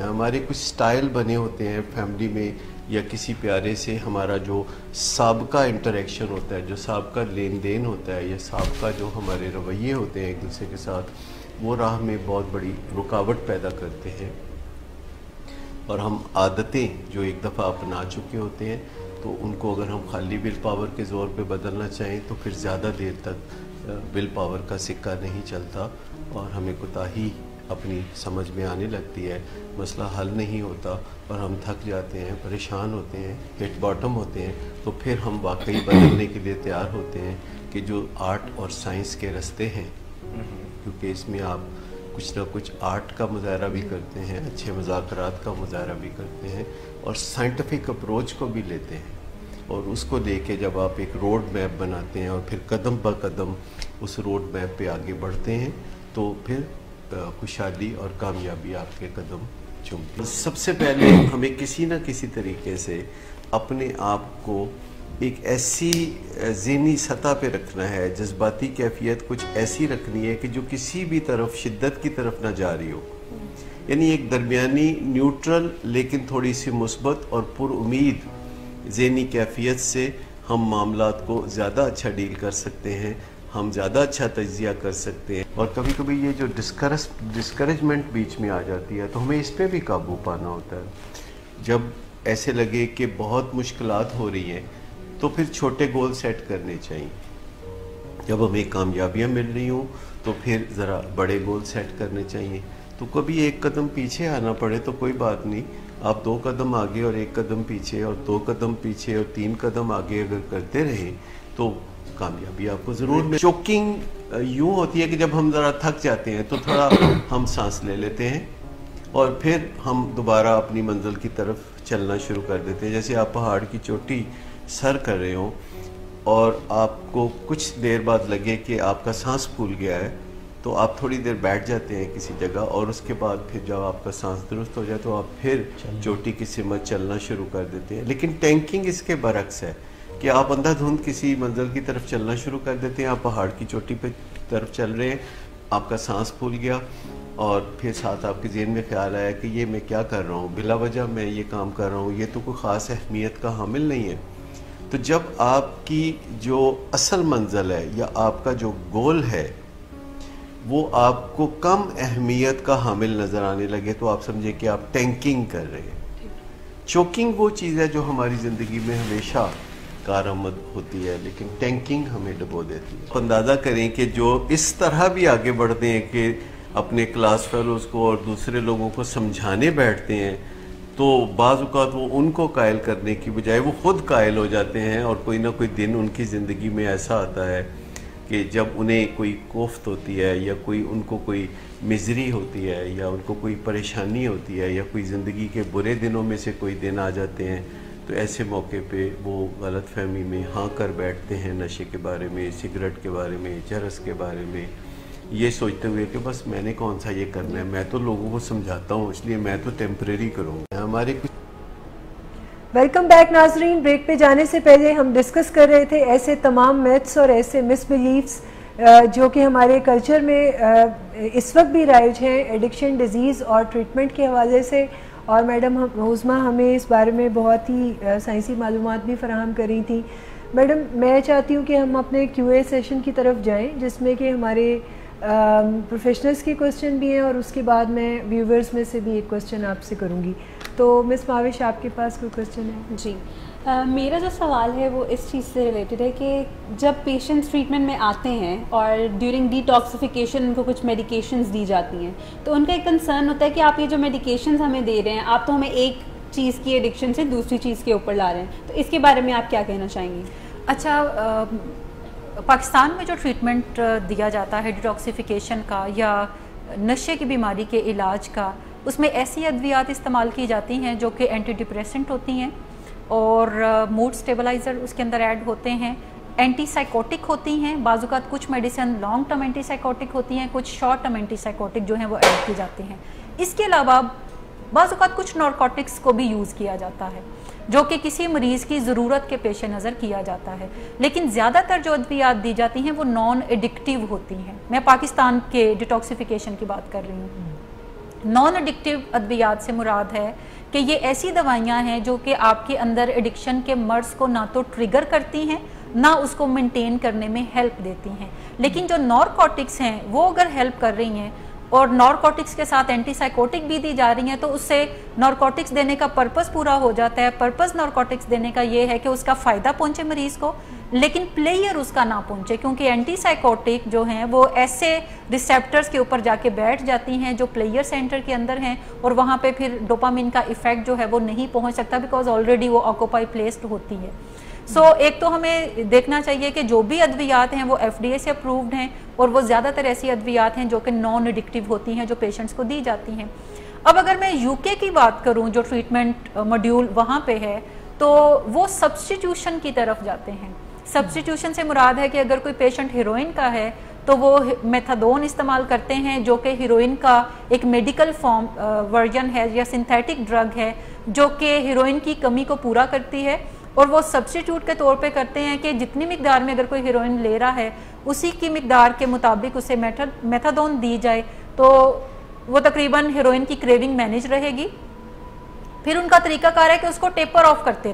ہمارے کچھ سٹائل بنے ہوتے ہیں فیملی میں یا کسی پیارے سے ہمارا جو سابقہ انٹریکشن ہوتا ہے، جو سابقہ لین دین ہوتا ہے یا سابقہ جو ہمارے رویے ہوتے ہیں ایک دوسرے کے ساتھ، وہ راہ میں بہت بڑی رکاوٹ پیدا کرتے ہیں. اور ہم عادتیں جو ایک دفعہ اپنا چکے ہوتے ہیں تو ان کو اگر ہم خالی ول پاور کے زور پہ بدلنا چاہیں تو پھر زیادہ دیر تک ول پاور کا سکہ نہیں چلتا اور ہمیں کوتاہی اپنی سمجھ میں آنے لگتی ہے، مسئلہ حل نہیں ہوتا اور ہم تھک جاتے ہیں، پریشان ہوتے ہیں، ہٹ باٹم ہوتے ہیں. تو پھر ہم واقعی بدلنے کے لیے تیار ہوتے ہیں کہ جو آرٹ اور سائنس کے رستے ہیں، کیونکہ اس میں آپ کچھ نہ کچھ آرٹ کا مظاہرہ بھی کرتے ہیں، اچھے مذاکرات کا مظاہرہ بھی کرتے ہیں اور سائنٹیفک اپروچ کو بھی لیتے ہیں. اور اس کو لے کے جب آپ ایک روڈ میپ بناتے ہیں اور پھر قدم بہ قدم اس روڈ میپ پہ آگے بڑھتے ہیں تو پھر خوشحالی اور کامیابی آپ کے قدم چومتی ہے. سب سے پہلے ہمیں کسی نہ کسی طریقے سے اپنے آپ کو ایک ایسی ذہنی سطح پہ رکھنا ہے، جذباتی کیفیت کچھ ایسی رکھنی ہے کہ جو کسی بھی طرف شدت کی طرف نہ جا رہی ہو، یعنی ایک درمیانی نیوٹرل لیکن تھوڑی سی مثبت اور پر امید ذہنی کیفیت سے ہم معاملات کو زیادہ اچھا ڈیل کر سکتے ہیں، ہم زیادہ اچھا تجزیہ کر سکتے ہیں. اور کبھی کبھی یہ جو ڈسکریجمنٹ بیچ میں آ جاتی ہے تو ہمیں اس پہ بھی قابو پانا ہوتا ہے. جب ایسے لگے کہ بہت مشکلات ہو رہی ہیں تو پھر چھوٹے گول سیٹ کرنے چاہیے. جب ہمیں کامیابیاں مل رہی ہوں تو پھر ذرا بڑے گول سیٹ کرنے چاہیے. تو کبھی ایک قدم پیچھے آنا پڑے تو کوئی بات نہیں، آپ 2 قدم آگے اور 1 قدم پیچھے اور 2 قدم پیچھے اور 3 قدم آگے اگر کرتے رہیں تو کامیابی آپ کو ضرور ملے. چوکنگ یوں ہوتی ہے کہ جب ہم ذرا تھک جاتے ہیں تو تھوڑا ہم سانس لے لیتے ہیں اور پھر ہم دوبارہ اپنی منزل کی طرف چلنا شروع کر دیتے ہیں. جیسے آپ پہاڑ کی چوٹی سر کر رہے ہوں اور آپ کو کچھ دیر بعد لگے کہ آپ کا سانس پھول گیا ہے تو آپ تھوڑی دیر بیٹھ جاتے ہیں کسی جگہ اور اس کے بعد پھر جب آپ کا سانس درست ہو جائے تو آپ پھر چوٹی کی سمت چلنا شروع کر دیتے ہیں. لیکن ٹینکنگ اس کے برعکس ہے کہ آپ اندھا دھند کسی منزل کی طرف چلنا شروع کر دیتے ہیں. آپ پہاڑ کی چوٹی پہ طرف چل رہے ہیں، آپ کا سانس پھول گیا اور پھر ساتھ آپ کے ذہن میں خیال آیا کہ یہ میں کیا کر رہا ہوں، بلا وجہ میں یہ کام کر رہا ہوں، یہ تو کوئی خاص اہمیت کا حامل نہیں ہے. تو جب آپ کی جو اصل منزل ہے یا آپ کا جو گول ہے وہ آپ کو کم اہمیت کا حامل نظر آنے لگے تو آپ سمجھے کہ آپ ٹینکنگ کر رہے ہیں. چوکنگ وہ چیز ہے جو ہماری زندگی میں ہمیشہ کارآمد ہوتی ہے لیکن ٹینکنگ ہمیں ڈبو دیتی ہے. اندازہ کریں کہ جو اس طرح بھی آگے بڑھتے ہیں کہ اپنے کلاس فیلوز کو اور دوسرے لوگوں کو سمجھانے بیٹھتے ہیں تو بعض اوقات وہ ان کو قائل کرنے کی بجائے وہ خود قائل ہو جاتے ہیں اور کوئی نہ کوئی دن ان کی زندگی میں ایسا آتا ہے کہ جب انہیں کوئی کوفت ہوتی ہے یا ان کو کوئی مزری ہوتی ہے یا ان کو کوئی پریشانی ہوتی ہے یا کوئی زندگی کے برے دنوں میں سے کوئی دن آ جاتے ہیں تو ایسے موقع پہ وہ غلط فہمی میں ہاں کر بیٹھتے ہیں نشے کے بارے میں، سگریٹ کے بارے میں، چرس کے بارے میں، یہ سوچتے ہوئے کہ بس میں نے کون سا یہ کرنا ہے، میں تو لوگوں کو سمجھاتا ہوں اس لیے میں تو ٹیمپریری کروں. ہمارے کچھ ویلکم بیک ناظرین. بریک پہ جانے سے پہلے ہم ڈسکس کر رہے تھے ایسے تمام میتھس اور ایسے مس بلیفس جو کہ ہمارے کلچر میں اس وقت بھی رائج ہیں ایڈکشن ڈیزیز اور ٹریٹمنٹ کے حوالے سے، اور میڈم عظمیٰ ہمیں اس بارے میں بہت ہی سائنسی معلومات بھی فراہم کر رہی تھیں. میڈم میں چاہتی ہوں کہ ہم اپنے کیو اے سیشن کی طرف جائیں جس میں کہ ہمارے پروفیشنلز کے کوسچن بھی ہیں اور اس کے بعد میں ویورز میں سے بھی ایک کوسچن آپ سے کروں گی. تو مس ماوش آپ کے پاس کوئی کوسچن ہے؟ جی میرا جو سوال ہے وہ اس چیز سے ریلیٹڈ ہے کہ جب پیشنٹس ٹریٹمنٹ میں آتے ہیں اور ڈیورنگ ڈی ٹاکسیفیکیشن ان کو کچھ میڈیکیشنز دی جاتی ہیں تو ان کا ایک کنسرن ہوتا ہے کہ آپ یہ جو میڈیکیشنز ہمیں دے رہے ہیں آپ تو ہمیں ایک چیز کی ایڈکشن سے دوسری چیز کے اوپر لا رہے ہیں، تو اس کے بارے میں آپ کیا کہنا چاہیں گی؟ اچھا، پاکستان میں جو ٹریٹمنٹ دیا جاتا ہے ڈیٹاکسیفیکیشن کا یا نشے کی بیماری کے علاج کا، اس میں ایسی ادویات استعمال کی جاتی ہیں جو کہ اینٹی ڈپریسنٹ ہوتی ہیں اور موڈ سٹیبلائزر اس کے اندر ایڈ ہوتے ہیں، اینٹی سائیکوٹک ہوتی ہیں، بعض اوقات کچھ medicine long term anti psychotic ہوتی ہیں، کچھ شارٹ ٹرم اینٹی سائیکوٹک جو ہیں وہ ایڈ کی جاتی ہیں. اس کے علاوہ بعض اوقات کچھ نارکوٹکس کو بھی یوز کیا جاتا ہے جو کہ کسی مریض کی ضرورت کے پیش نظر کیا جاتا ہے، لیکن زیادہ تر جو ادویات دی جاتی ہیں وہ نان ایڈکٹیو ہوتی ہیں. میں پاکستان کے ڈیٹاکسیفیکیشن کی بات کر رہی ہوں. نان ایڈکٹیو ادویات سے مراد ہے کہ یہ ایسی دوائیاں ہیں جو کہ آپ کے اندر ایڈکشن کے مرض کو نہ تو ٹریگر کرتی ہیں نہ اس کو مینٹین کرنے میں ہیلپ دیتی ہیں، لیکن جو نارکوٹکس ہیں وہ اگر ہیلپ کر رہی ہیں اور نارکوٹکس کے ساتھ اینٹی سائیکوٹک بھی دی جا رہی ہیں تو اس سے نارکوٹکس دینے کا پرپس پورا ہو جاتا ہے. پرپس نارکوٹکس دینے کا یہ ہے کہ اس کا فائدہ پہنچے مریض کو لیکن پلیئر اس کا نہ پہنچے، کیونکہ اینٹی سائیکوٹک جو ہیں وہ ایسے ریسیپٹرز کے اوپر جا کے بیٹھ جاتی ہیں جو پلیئر سینٹر کے اندر ہیں اور وہاں پہ پھر ڈوپامین کا ایفیکٹ جو ہے وہ نہیں پہنچ سکتا بیکاز آلریڈی وہ آکوپائی پلیسڈ ہوتی ہے. سو ایک تو ہمیں دیکھنا چاہیے کہ جو بھی ادویات ہیں وہ ایف ڈی اے سے اپرووڈ ہیں اور وہ زیادہ تر ایسی ادویات ہیں جو کہ نان ایڈکٹیو ہوتی ہیں جو پیشنٹس کو دی جاتی ہیں. اب اگر میں یو کے کی بات کروں جو ٹریٹمنٹ ماڈیول وہاں پہ ہے تو وہ سبسٹیٹیوشن کی طرف جاتے ہیں. سبسٹیٹیوشن سے مراد ہے کہ اگر کوئی پیشنٹ ہیروئن کا ہے تو وہ میتھاڈون استعمال کرتے ہیں جو کہ ہیروئن کا ایک میڈیکل فارم ورژن ہے یا سنتھیٹک ڈرگ ہے جو کہ ہیروئن کی کمی کو پورا کرتی ہے اور وہ سبسٹیٹیوٹ کے طور پہ کرتے ہیں کہ جتنی مقدار میں اگر کوئی ہیروئن لے رہا ہے اسی کی مقدار کے مطابق اسے میتھاڈون دی جائے تو وہ تقریباً ہیروئن کی کریونگ مینیج رہے گی. پھر ان کا طریقہ کار ہے کہ اس کو ٹیپر آف کرتے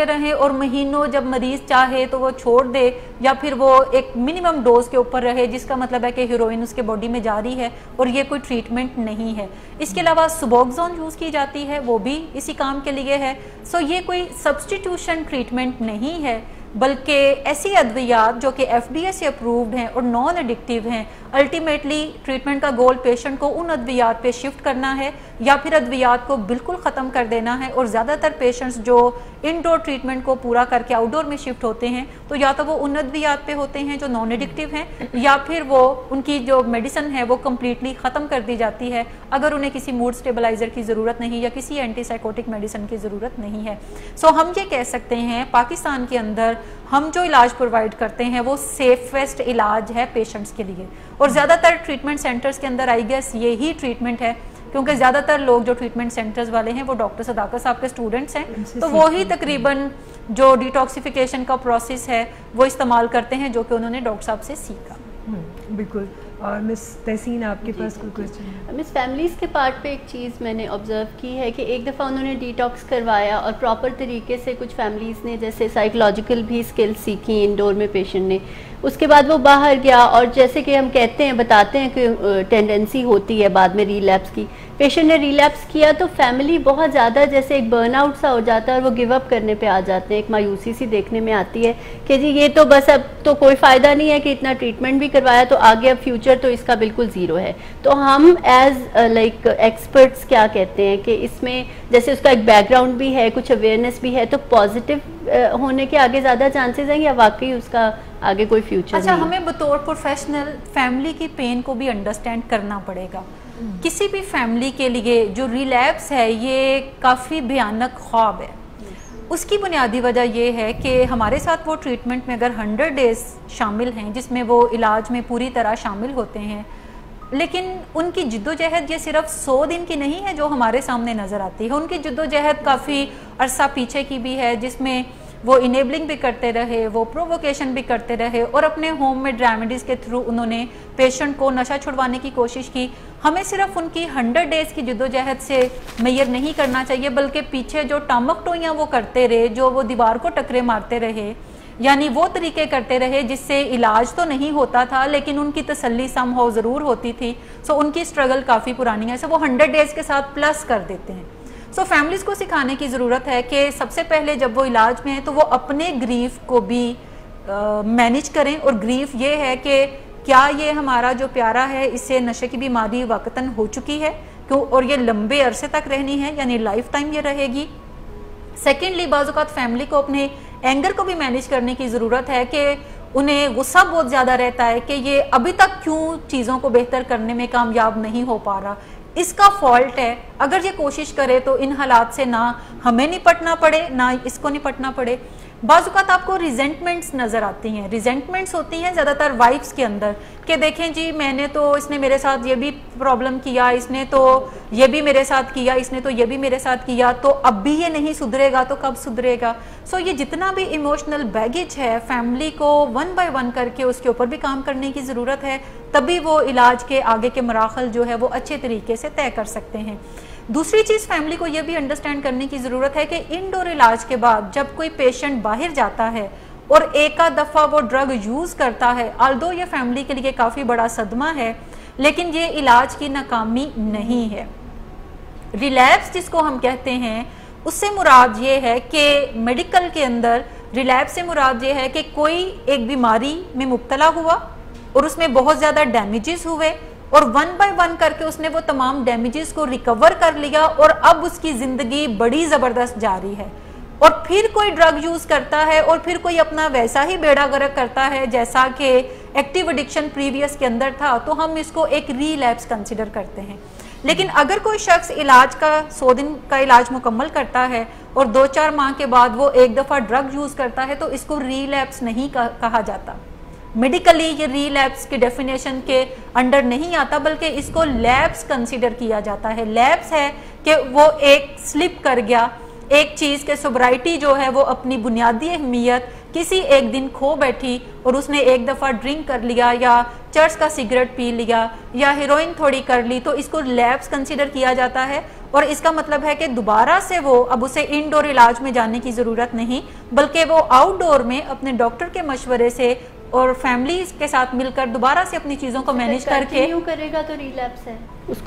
رہیں اور مہینوں جب مریض چاہے تو وہ چھوڑ دے یا پھر وہ ایک منیمم ڈوز کے اوپر رہے, جس کا مطلب ہے کہ ہیروئن اس کے باڈی میں جاری ہے اور یہ کوئی ٹریٹمنٹ نہیں ہے. اس کے علاوہ سبوکسون یوز کی جاتی ہے, وہ بھی اسی کام کے لیے ہے. سو یہ کوئی سبسٹیٹیوشن ٹریٹمنٹ نہیں ہے بلکہ ایسی ادویات جو کہ FDA سے اپرووڈ ہیں اور نان ایڈکٹیو ہیں, الٹیمیٹلی ٹریٹمنٹ کا گول پیشنٹ کو ان ادویات پہ شفٹ کرنا ہے یا پھر ادویات کو بالکل ختم کر دینا ہے. اور زیادہ تر پیشنٹس جو انڈور ٹریٹمنٹ کو پورا کر کے آؤٹ ڈور میں شفٹ ہوتے ہیں تو یا تو وہ ان ادویات پہ ہوتے ہیں جو نان ایڈکٹیو ہیں یا پھر وہ ان کی جو میڈیسن ہے وہ کمپلیٹلی ختم کر دی جاتی ہے اگر انہیں کسی موڈ سٹیبلائزر کی ضرورت نہیں یا کسی اینٹی سائیکوٹک میڈیسن کی ضرورت نہیں ہے. سو ہم یہ کہہ سکتے ہیں پاکستان کے اندر ہم جو علاج پرووائڈ کرتے ہیں وہ سیفسٹ علاج ہے پیشنٹس کے لیے, اور زیادہ تر ٹریٹمنٹ سینٹرز کے اندر آئی گیس یہی ٹریٹمنٹ ہے کیونکہ زیادہ تر لوگ جو ٹریٹمنٹ سینٹرز والے ہیں وہ ڈاکٹر صداقت صاحب کے اسٹوڈنٹس ہیں, تو وہی تقریباً جو ڈیٹاکسیفیکیشن کا پروسیس ہے وہ استعمال کرتے ہیں جو کہ انہوں نے ڈاکٹر صاحب سے سیکھا. بالکل. اور مس تحسین آپ کے پاس کوئی کوئسچن ہے؟ مس فیملیز کے پارٹ پہ ایک چیز میں نے آبزرو کی ہے کہ ایک دفعہ انہوں نے ڈیٹاکس کروایا اور پراپر طریقے سے کچھ فیملیز نے جیسے سائیکولوجیکل بھی اسکلز سیکھی انڈور میں پیشنٹ نے, اس کے بعد وہ باہر گیا اور جیسے کہ ہم کہتے ہیں بتاتے ہیں کہ ٹینڈنسی ہوتی ہے بعد میں ریلیپس کی, پیشنٹ نے ریلیپس کیا تو فیملی بہت زیادہ جیسے ایک برن آؤٹ سا ہو جاتا ہے اور وہ گیو اپ کرنے پہ آ جاتے ہیں, ایک مایوسی سی دیکھنے میں آتی ہے کہ جی یہ تو بس اب تو کوئی فائدہ نہیں ہے کہ اتنا ٹریٹمنٹ بھی کروایا تو آگے اب فیوچر تو اس کا بالکل زیرو ہے. تو ہم ایز لائک ایکسپرٹس کیا کہتے ہیں کہ اس میں جیسے اس کا ایک بیک گراؤنڈ بھی ہے, کچھ اویئرنیس بھی ہے, تو پازیٹیو ہونے کے آگے زیادہ چانسز ہیں یا واقعی اس کا آگے کوئی فیوچر اچھا, ہمیں بطور پروفیشنل فیملی کی پین کو بھی انڈرسٹینڈ کرنا پڑے گا. کسی بھی فیملی کے لیے جو ریلیپس ہے یہ کافی بھیانک خواب ہے. اس کی بنیادی وجہ یہ ہے کہ ہمارے ساتھ وہ ٹریٹمنٹ میں اگر 100 ڈیز شامل ہیں جس میں وہ علاج میں پوری طرح شامل ہوتے ہیں, لیکن ان کی جد و جہد یہ صرف 100 دن کی نہیں ہے جو ہمارے سامنے نظر آتی ہے. ان کی جد و جہد کافی عرصہ پیچھے کی بھی ہے جس میں وہ انیبلنگ بھی کرتے رہے, وہ پروووکیشن بھی کرتے رہے اور اپنے ہوم میڈ ریمیڈیز کے تھرو انہوں نے پیشنٹ کو نشہ چھڑوانے کی کوشش کی. ہمیں صرف ان کی 100 ڈیز کی جد و جہد سے میئر نہیں کرنا چاہیے بلکہ پیچھے جو ٹامک ٹوئیاں وہ کرتے رہے, جو وہ دیوار کو ٹکرے مارتے رہے, یعنی وہ طریقے کرتے رہے جس سے علاج تو نہیں ہوتا تھا لیکن ان کی تسلی سم ہو ضرور ہوتی تھی. سو ان کی اسٹرگل کافی پرانی ہے, سو وہ 100 ڈیز کے ساتھ پلس کر دیتے ہیں. سو فیملیز کو سکھانے کی ضرورت ہے کہ سب سے پہلے جب وہ علاج میں ہیں تو وہ اپنے گریف کو بھی مینیج کریں, اور گریف یہ ہے کہ کیا یہ ہمارا جو پیارا ہے اس سے نشے کی بیماری واقعتاً ہو چکی ہے اور یہ لمبے عرصے تک رہنی ہے یعنی لائف ٹائم یہ رہے گی. سیکنڈلی بعض اوقات فیملی کو اپنے اینگر کو بھی مینیج کرنے کی ضرورت ہے کہ انہیں غصہ بہت زیادہ رہتا ہے کہ یہ ابھی تک کیوں چیزوں کو بہتر کرنے میں کامیاب نہیں ہو پا رہا, اس کا فالٹ ہے. اگر یہ کوشش کرے تو ان حالات سے نہ ہمیں نپٹنا پڑے نہ اس کو نپٹنا پڑے. بعض اوقات آپ کو ریزنٹمنٹس نظر آتی ہیں, ریزنٹمنٹس ہوتی ہیں زیادہ تر وائفس کے اندر کہ دیکھیں جی میں نے تو اس نے میرے ساتھ یہ بھی پرابلم کیا, اس نے تو یہ بھی میرے ساتھ کیا, اس نے تو یہ بھی میرے ساتھ کیا, تو اب بھی یہ نہیں سدھرے گا تو کب سدھرے گا. سو یہ جتنا بھی ایموشنل بیگیج ہے فیملی کو 1 بائی 1 کر کے اس کے اوپر بھی کام کرنے کی ضرورت ہے, تبھی وہ علاج کے آگے کے مراحل جو ہے وہ اچھے طریقے سے طے کر سکتے ہیں. دوسری چیز فیملی کو یہ بھی انڈرسٹینڈ کرنے کی ضرورت ہے کہ انڈور علاج کے بعد جب کوئی پیشنٹ باہر جاتا ہے اور ایک آدھ دفعہ وہ ڈرگ یوز کرتا ہے, آلدو یہ فیملی کے لیے کافی بڑا صدمہ ہے لیکن یہ علاج کی ناکامی نہیں ہے. ریلیپس جس کو ہم کہتے ہیں اس سے مراد یہ ہے کہ میڈیکل کے اندر ریلیپس سے مراد یہ ہے کہ کوئی ایک بیماری میں مبتلا ہوا اور اس میں بہت زیادہ ڈیمیجز ہوئے اور 1 بائی 1 کر کے اس نے وہ تمام ڈیمیجز کو ریکور کر لیا اور اب اس کی زندگی بڑی زبردست جاری ہے, اور پھر کوئی ڈرگ یوز کرتا ہے اور پھر کوئی اپنا ویسا ہی بیڑا غرق کرتا ہے جیسا کہ ایکٹیو ایڈکشن پریویس کے اندر تھا, تو ہم اس کو ایک ریلیپس کنسیڈر کرتے ہیں. لیکن اگر کوئی شخص علاج کا 100 دن کا علاج مکمل کرتا ہے اور 2-4 ماہ کے بعد وہ ایک دفعہ ڈرگ یوز کرتا ہے تو اس کو ریلیپس نہیں کہا جاتا. میڈیکلی یہ ریلیپس کی ڈیفینیشن کے انڈر نہیں آتا بلکہ اس کو لیپس کنسیڈر کیا جاتا ہے. لیپس ہے کہ وہ ایک سلپ کر گیا ایک چیز کہ سوبرائٹی جو ہے وہ اپنی بنیادی اہمیت کسی ایک دن کھو بیٹھی اور اس نے ایک دفعہ ڈرنک کر لیا یا چرس کا سگریٹ پی لیا یا ہیروئن تھوڑی کر لی تو اس کو لیپس کنسیڈر کیا جاتا ہے، اور اس کا مطلب ہے کہ دوبارہ سے وہ اب اسے انڈور علاج میں جانے کی ضرورت نہیں، بلکہ وہ آؤٹ ڈور میں اپنے ڈاکٹر کے مشورے سے اور فیملی کے ساتھ مل کر دوبارہ سے اپنی چیزوں کو مینیج کر کے کرے گا تو ریلیپس ہے،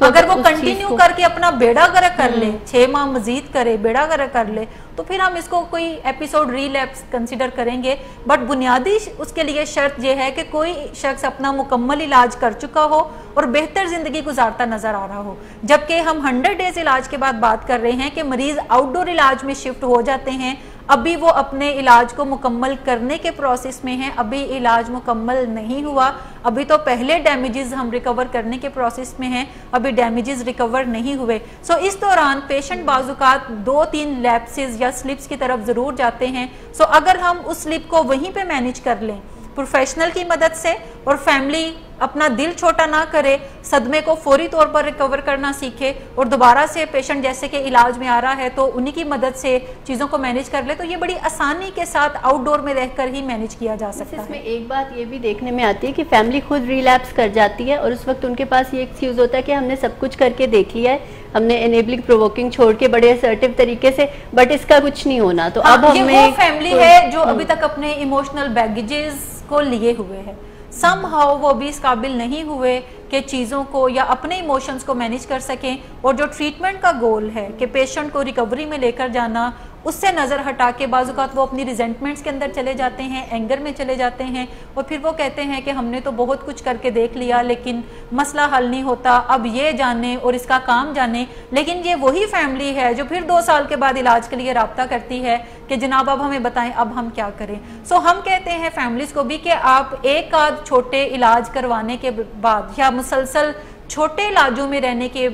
اگر وہ کنٹینیو کر کے اپنا بیڑا غرق کر لے، 6 ماہ مزید کرے، بیڑا غرق کر لے، تو پھر ہم اس کو کوئی ایپیسوڈ ریلیپس کنسیڈر کریں گے. بٹ بنیادی اس کے لیے شرط یہ ہے کہ کوئی شخص اپنا مکمل علاج کر چکا ہو اور بہتر زندگی گزارتا نظر آ رہا ہو. جبکہ ہم 100 ڈیز علاج کے بعد بات کر رہے ہیں کہ مریض آؤٹ ڈور علاج میں شفٹ ہو جاتے ہیں، ابھی وہ اپنے علاج کو مکمل کرنے کے پروسیس میں ہیں، ابھی علاج مکمل نہیں ہوا، ابھی تو پہلے ڈیمیجز ہم ریکور کرنے کے پروسیس میں ہیں، ابھی ڈیمیجز ریکور نہیں ہوئے. سو اس دوران پیشنٹ بعض اوقات 2-3 لیپسز یا سلپس کی طرف ضرور جاتے ہیں. سو اگر ہم اس سلپ کو وہیں پہ مینیج کر لیں پروفیشنل کی مدد سے اور فیملی اپنا دل چھوٹا نہ کرے، صدمے کو فوری طور پر ریکور کرنا سیکھے اور دوبارہ سے پیشنٹ جیسے کہ علاج میں آ رہا ہے تو انہی کی مدد سے چیزوں کو مینیج کر لے، تو یہ بڑی آسانی کے ساتھ آؤٹ ڈور میں رہ کر ہی مینیج کیا جا سکتا ہے. اس میں ایک بات یہ بھی دیکھنے میں آتی ہے کہ فیملی خود ریلیپس کر جاتی ہے اور اس وقت ان کے پاس یہ ایکسکیوز ہوتا ہے کہ ہم نے سب کچھ کر کے دیکھ لیا ہے، ہم نے انیبلنگ پرووکنگ چھوڑ کے بڑے اسرٹیو طریقے سے، بٹ اس کا کچھ نہیں ہونا. تو اب یہ وہ فیملی ہے جو ابھی تک اپنے ایموشنل بیگیجز کو لیے ہوئے ہے، سم ہاؤ وہ بھی اس قابل نہیں ہوئے کہ چیزوں کو یا اپنے ایموشنز کو مینیج کر سکیں، اور جو ٹریٹمنٹ کا گول ہے کہ پیشنٹ کو ریکوری میں لے کر جانا، اس سے نظر ہٹا کے بعض اوقات وہ اپنی ریزنٹمنٹس کے اندر چلے جاتے ہیں، اینگر میں چلے جاتے ہیں، اور پھر وہ کہتے ہیں کہ ہم نے تو بہت کچھ کر کے دیکھ لیا لیکن مسئلہ حل نہیں ہوتا، اب یہ جانے اور اس کا کام جانے. لیکن یہ وہی فیملی ہے جو پھر 2 سال کے بعد علاج کے لیے رابطہ کرتی ہے کہ جناب اب ہمیں بتائیں اب ہم کیا کریں. سو ہم کہتے ہیں فیملیز کو بھی کہ آپ ایک آدھ چھوٹے علاج کروانے کے بعد یا مسلسل چھوٹے علاجوں میں رہنے کے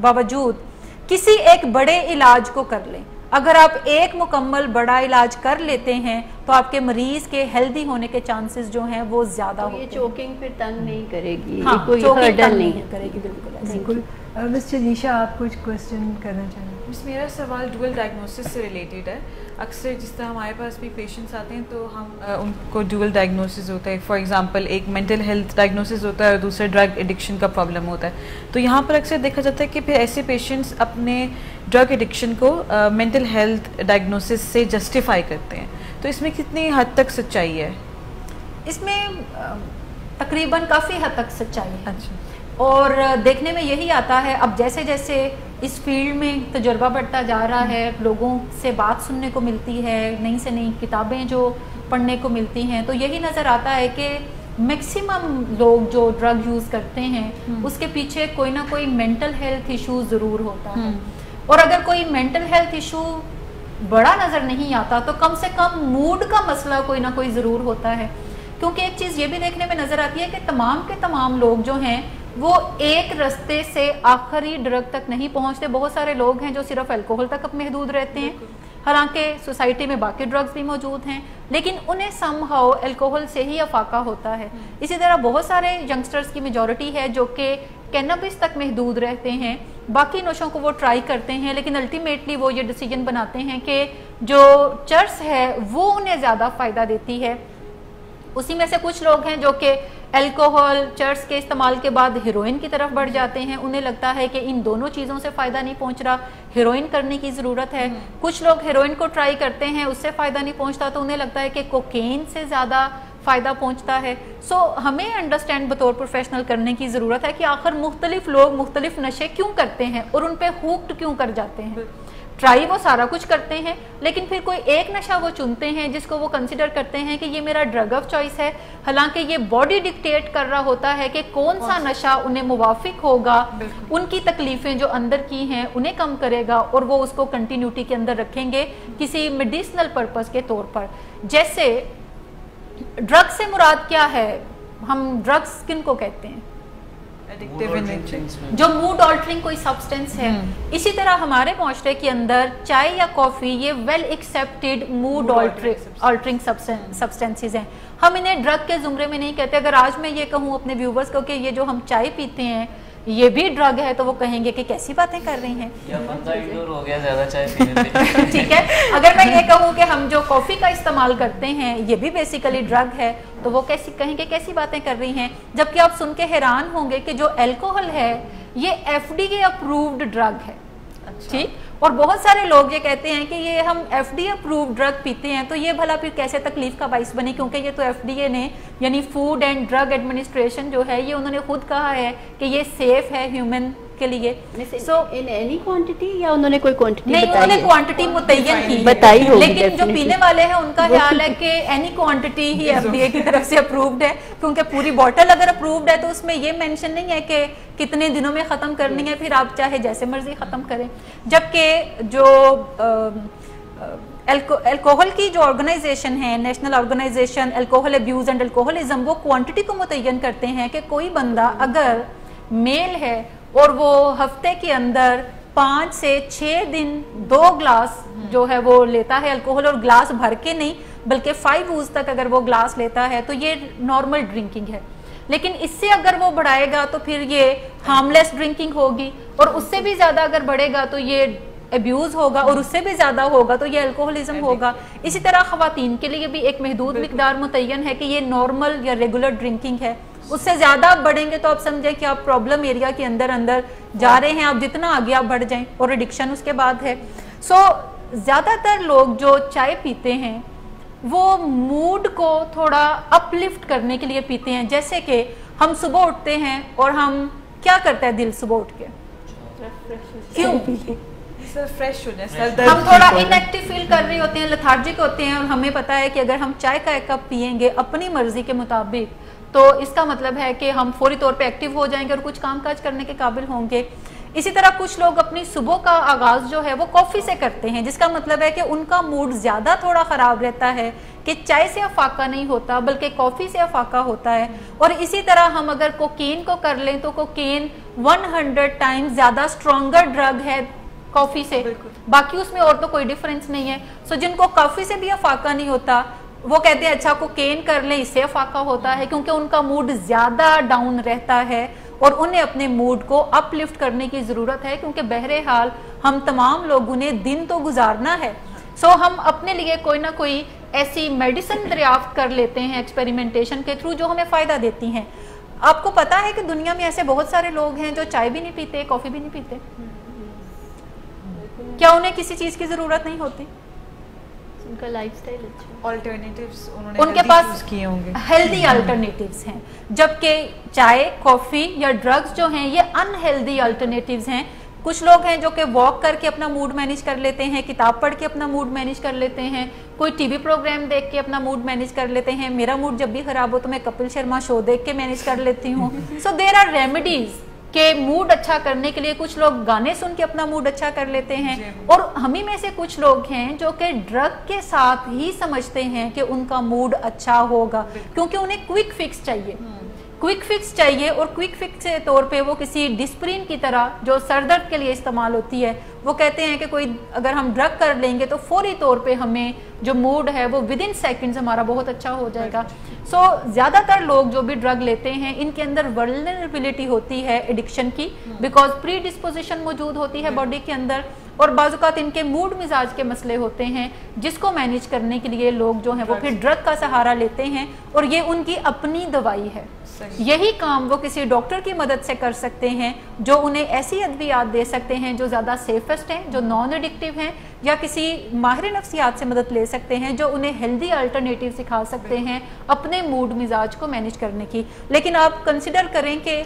باوجود کسی ایک بڑے علاج کو کر لیں. اگر آپ ایک مکمل بڑا علاج کر لیتے ہیں تو آپ کے مریض کے ہیلدی ہونے کے چانسز جو ہیں وہ زیادہ ہوتے ہیں. یہ چوکنگ پھر تنگ نہیں کرے گی، ہاں کوئی ہرڈل نہیں کرے گی. بالکل بالکل. مسٹر نیشا آپ کچھ کوسچن کرنا چاہیں گے؟ میرا سوال ڈوئل ڈائگنوسس سے ریلیٹڈ ہے. اکثر جس طرح ہمارے پاس بھی پیشنٹس آتے ہیں تو ہم ان کو ڈوئل ڈائگنوسس ہوتا ہے. فار ایگزامپل ایک مینٹل ہیلتھ ڈائگنوسس ہوتا ہے اور دوسرا ڈرگ ایڈکشن کا پرابلم ہوتا ہے. تو یہاں پر اکثر دیکھا جاتا ہے کہ پھر ایسے پیشنٹس اپنے ڈرگ ایڈکشن کو مینٹل ہیلتھ ڈائگنوسس سے جسٹیفائی کرتے ہیں. تو اس میں کتنی حد تک سچائی ہے؟ اس میں تقریباً کافی حد تک سچائی ہے. اچھا. اور دیکھنے میں یہی آتا ہے اب جیسے جیسے اس فیلڈ میں تجربہ بڑھتا جا رہا ہے، لوگوں سے بات سننے کو ملتی ہے، نئی سے نئی کتابیں جو پڑھنے کو ملتی ہیں، تو یہی نظر آتا ہے کہ میکسیمم لوگ جو ڈرگ یوز کرتے ہیں اس کے پیچھے کوئی نہ کوئی مینٹل ہیلتھ ایشو ضرور ہوتا ہے. اور اگر کوئی مینٹل ہیلتھ ایشو بڑا نظر نہیں آتا تو کم سے کم موڈ کا مسئلہ کوئی نہ کوئی ضرور ہوتا ہے. کیونکہ ایک چیز یہ بھی دیکھنے میں نظر آتی ہے کہ تمام کے تمام لوگ جو ہیں وہ ایک رستے سے آخری ڈرگ تک نہیں پہنچتے. بہت سارے لوگ ہیں جو صرف الکوہل تک محدود رہتے ہیں، حالانکہ سوسائٹی میں باقی ڈرگز بھی موجود ہیں، لیکن انہیں سم ہاؤ الکوہل سے ہی افاقہ ہوتا ہے. اسی طرح بہت سارے ینگسٹرز کی میجورٹی ہے جو کہ کینابس تک محدود رہتے ہیں، باقی نوشوں کو وہ ٹرائی کرتے ہیں، لیکن الٹیمیٹلی وہ یہ ڈیسیجن بناتے ہیں کہ جو چرس ہے وہ انہیں زیادہ فائدہ دیتی ہے. اسی میں سے کچھ لوگ ہیں جو کہ الکوہل چرس کے استعمال کے بعد ہیروئن کی طرف بڑھ جاتے ہیں. انہیں لگتا ہے کہ ان دونوں چیزوں سے فائدہ نہیں پہنچ رہا، ہیروئن کرنے کی ضرورت ہے. کچھ لوگ ہیروئن کو ٹرائی کرتے ہیں، اس سے فائدہ نہیں پہنچتا تو انہیں لگتا ہے کہ کوکین سے زیادہ فائدہ پہنچتا ہے. سو ہمیں انڈرسٹینڈ بطور پروفیشنل کرنے کی ضرورت ہے کہ آخر مختلف لوگ مختلف نشے کیوں کرتے ہیں اور ان پہ ہوکڈ کیوں کر جاتے ہیں. ٹرائی وہ سارا کچھ کرتے ہیں لیکن پھر کوئی ایک نشہ وہ چنتے ہیں جس کو وہ کنسیڈر کرتے ہیں کہ یہ میرا ڈرگ آف چوائس ہے، حالانکہ یہ باڈی ڈکٹیٹ کر رہا ہوتا ہے کہ کون سا نشہ انہیں موافق ہوگا، ان کی تکلیفیں جو اندر کی ہیں انہیں کم کرے گا اور وہ اس کو کنٹینیوٹی کے اندر رکھیں گے کسی میڈیسنل پرپس کے طور پر. جیسے ڈرگ سے مراد کیا ہے؟ ہم ڈرگس کن کو کہتے ہیں؟ جو موڈ آلٹرنگ کوئی سبسٹینس ہے. اسی طرح ہمارے معاشرے کے اندر چائے یا کافی یہ well accepted mood altering substances ہیں. ہم انہیں ڈرگ کے زمرے میں نہیں کہتے. اگر آج میں یہ کہوں اپنے ویورز کو کہ یہ جو ہم چائے پیتے ہیں یہ بھی ڈرگ ہے تو وہ کہیں گے کہ کیسی باتیں کر رہیں ہیں. ٹھیک ہے, اگر میں یہ کہوں کہ ہم جو کافی کا استعمال کرتے ہیں یہ بھی بیسیکلی ڈرگ ہے تو وہ کیسی کہیں گے کیسی باتیں کر رہی ہیں, جبکہ آپ سن کے حیران ہوں گے کہ جو الکوہل ہے یہ FDA اپرووڈ ڈرگ ہے. ٹھیک, اور بہت سارے لوگ یہ کہتے ہیں کہ یہ ہم FDA اپرووڈ ڈرگ پیتے ہیں تو یہ بھلا پھر کیسے تکلیف کا باعث بنی, کیونکہ یہ تو FDA نے یعنی فوڈ اینڈ ڈرگ ایڈمنسٹریشن جو ہے یہ انہوں نے خود کہا ہے کہ یہ سیف ہے ہیومن کے لیے. سو ان اینی کوانٹٹی یا انہوں نے کوئی کوانٹٹی نہیں, انہوں نے کوانٹٹی متعین کی بتائی ہوگی, لیکن جو پینے والے ہیں ان کا خیال ہے کہ اینی کوانٹٹی ہی FDA کی طرف سے اپرووڈ ہے, کیونکہ پوری بوٹل اگر اپرووڈ ہے تو اس میں یہ مینشن نہیں ہے کہ کتنے دنوں میں ختم کرنی ہے, پھر آپ چاہے جیسے مرضی ختم کریں. جبکہ جو الکوہل کی جو آرگنائزیشن ہے, national organisation alcohol abuse and alcoholism, وہ کوانٹٹی کو متعین کرتے ہیں کہ کوئی بندہ اگر میل ہے اور وہ ہفتے کے اندر 5 سے 6 دن 2 گلاس جو ہے وہ لیتا ہے الکوہل, اور گلاس بھر کے نہیں بلکہ 5 اوز تک اگر وہ گلاس لیتا ہے تو یہ نارمل ڈرنکنگ ہے. لیکن اس سے اگر وہ بڑھائے گا تو پھر یہ ہارملیس ڈرنکنگ ہوگی, اور اس سے بھی زیادہ اگر بڑھے گا تو یہ ابیوز ہوگا, اور اس سے بھی زیادہ ہوگا تو یہ الکوہلزم ہوگا. اسی طرح خواتین کے لیے بھی ایک محدود مقدار متعین ہے کہ یہ نارمل یا ریگولر ڈرنکنگ ہے. اس سے زیادہ آپ بڑھیں گے تو آپ سمجھیں کہ آپ پرابلم ایریا کے اندر جا رہے ہیں, آپ جتنا آگے آپ بڑھ جائیں, اور ایڈکشن اس کے بعد ہے. سو زیادہ تر لوگ جو چائے پیتے ہیں وہ موڈ کو تھوڑا اپ لفٹ کرنے کے لیے پیتے ہیں. جیسے کہ ہم صبح اٹھتے ہیں اور ہم کیا کرتے ہیں دل صبح اٹھ کے کیوں فریش ہو جائے, ہم تھوڑا ان ایکٹیو فیل کر رہے ہوتے ہیں, لیتھارجک ہوتے ہیں, اور ہمیں پتا ہے کہ اگر ہم چائے کا ایک کپ پیئیں گے اپنی مرضی کے مطابق تو اس کا مطلب ہے کہ ہم فوری طور پہ ایکٹیو ہو جائیں گے اور کچھ کام کاج کرنے کے قابل ہوں گے. اسی طرح کچھ لوگ اپنی صبح کا آغاز جو ہے وہ کافی سے کرتے ہیں, جس کا مطلب ہے کہ ان کا موڈ زیادہ تھوڑا خراب رہتا ہے کہ چائے سے افاقہ نہیں ہوتا بلکہ کافی سے افاقہ ہوتا ہے. اور اسی طرح ہم اگر کوکین کو کر لیں تو کوکین 100 ٹائمز زیادہ اسٹرانگر ڈرگ ہے کافی سے, باقی اس میں اور تو کوئی ڈفرینس نہیں ہے. سو جن کو کافی سے بھی افاقہ نہیں ہوتا وہ کہتے ہیں اچھا کوکین کر لیں, اس سے افاقہ ہوتا ہے, کیونکہ ان کا موڈ زیادہ ڈاؤن رہتا ہے اور انہیں اپنے موڈ کو اپ لفٹ کرنے کی ضرورت ہے, کیونکہ بہرحال ہم تمام لوگوں نے دن تو گزارنا ہے. سو ہم اپنے لیے کوئی نہ کوئی ایسی میڈیسن دریافت کر لیتے ہیں ایکسپیریمنٹیشن کے تھرو جو ہمیں فائدہ دیتی ہیں. آپ کو پتا ہے کہ دنیا میں ایسے بہت سارے لوگ ہیں جو چائے بھی نہیں پیتے, کافی بھی نہیں پیتے. کیا انہیں کسی چیز کی ضرورت نہیں ہوتی؟ ان کا لائف سٹائل اچھا, آلٹرنیٹیوز ان کے پاس ہیلدی الٹرنیٹیوز ہیں, جبکہ چائے کافی یا ڈرگز جو ہیں یہ ان ہیلدی الٹرنیٹیوز ہیں. کچھ لوگ ہیں جو کہ واک کر کے اپنا موڈ مینیج کر لیتے ہیں, کتاب پڑھ کے اپنا موڈ مینیج کر لیتے ہیں, کوئی ٹی وی پروگرام دیکھ کے اپنا موڈ مینیج کر لیتے ہیں. میرا موڈ جب بھی خراب ہو تو میں کپل شرما شو دیکھ کے مینیج کر لیتی ہوں. سو دیر آر ریمیڈیز کہ موڈ اچھا کرنے کے لیے. کچھ لوگ گانے سن کے اپنا موڈ اچھا کر لیتے ہیں, اور ہمیں میں سے کچھ لوگ ہیں جو کہ ڈرگ کے ساتھ ہی سمجھتے ہیں کہ ان کا موڈ اچھا ہوگا, کیونکہ انہیں کوئک فکس چاہیے, کوئک فکس چاہیے. اور کوئک فکس کے طور پہ وہ کسی ڈسپرین کی طرح جو سر درد کے لیے استعمال ہوتی ہے, وہ کہتے ہیں کہ کوئی اگر ہم ڈرگ کر لیں گے تو فوری طور پہ ہمیں جو موڈ ہے وہ ود ان سیکنڈز ہمارا بہت اچھا ہو جائے گا. سو زیادہ تر لوگ جو بھی ڈرگ لیتے ہیں ان کے اندر ولنریبلٹی ہوتی ہے ایڈکشن کی, بیکاز پری ڈسپوزیشن موجود ہوتی ہے باڈی کے اندر, اور بعض اوقات ان کے موڈ مزاج کے مسئلے ہوتے ہیں جس کو مینیج کرنے کے لیے لوگ جو ہیں وہ پھر ڈرگ کا سہارا لیتے ہیں, اور یہ ان کی اپنی دوائی ہے. یہی کام وہ کسی ڈاکٹر کی مدد سے کر سکتے ہیں جو انہیں ایسی ادویات دے سکتے ہیں جو زیادہ سیفسٹ ہیں, جو نان ایڈکٹیو ہیں, یا کسی ماہر نفسیات سے مدد لے سکتے ہیں جو انہیں ہیلدی الٹرنیٹیو سکھا سکتے ہیں اپنے موڈ مزاج کو مینیج کرنے کی. لیکن آپ کنسیڈر کریں کہ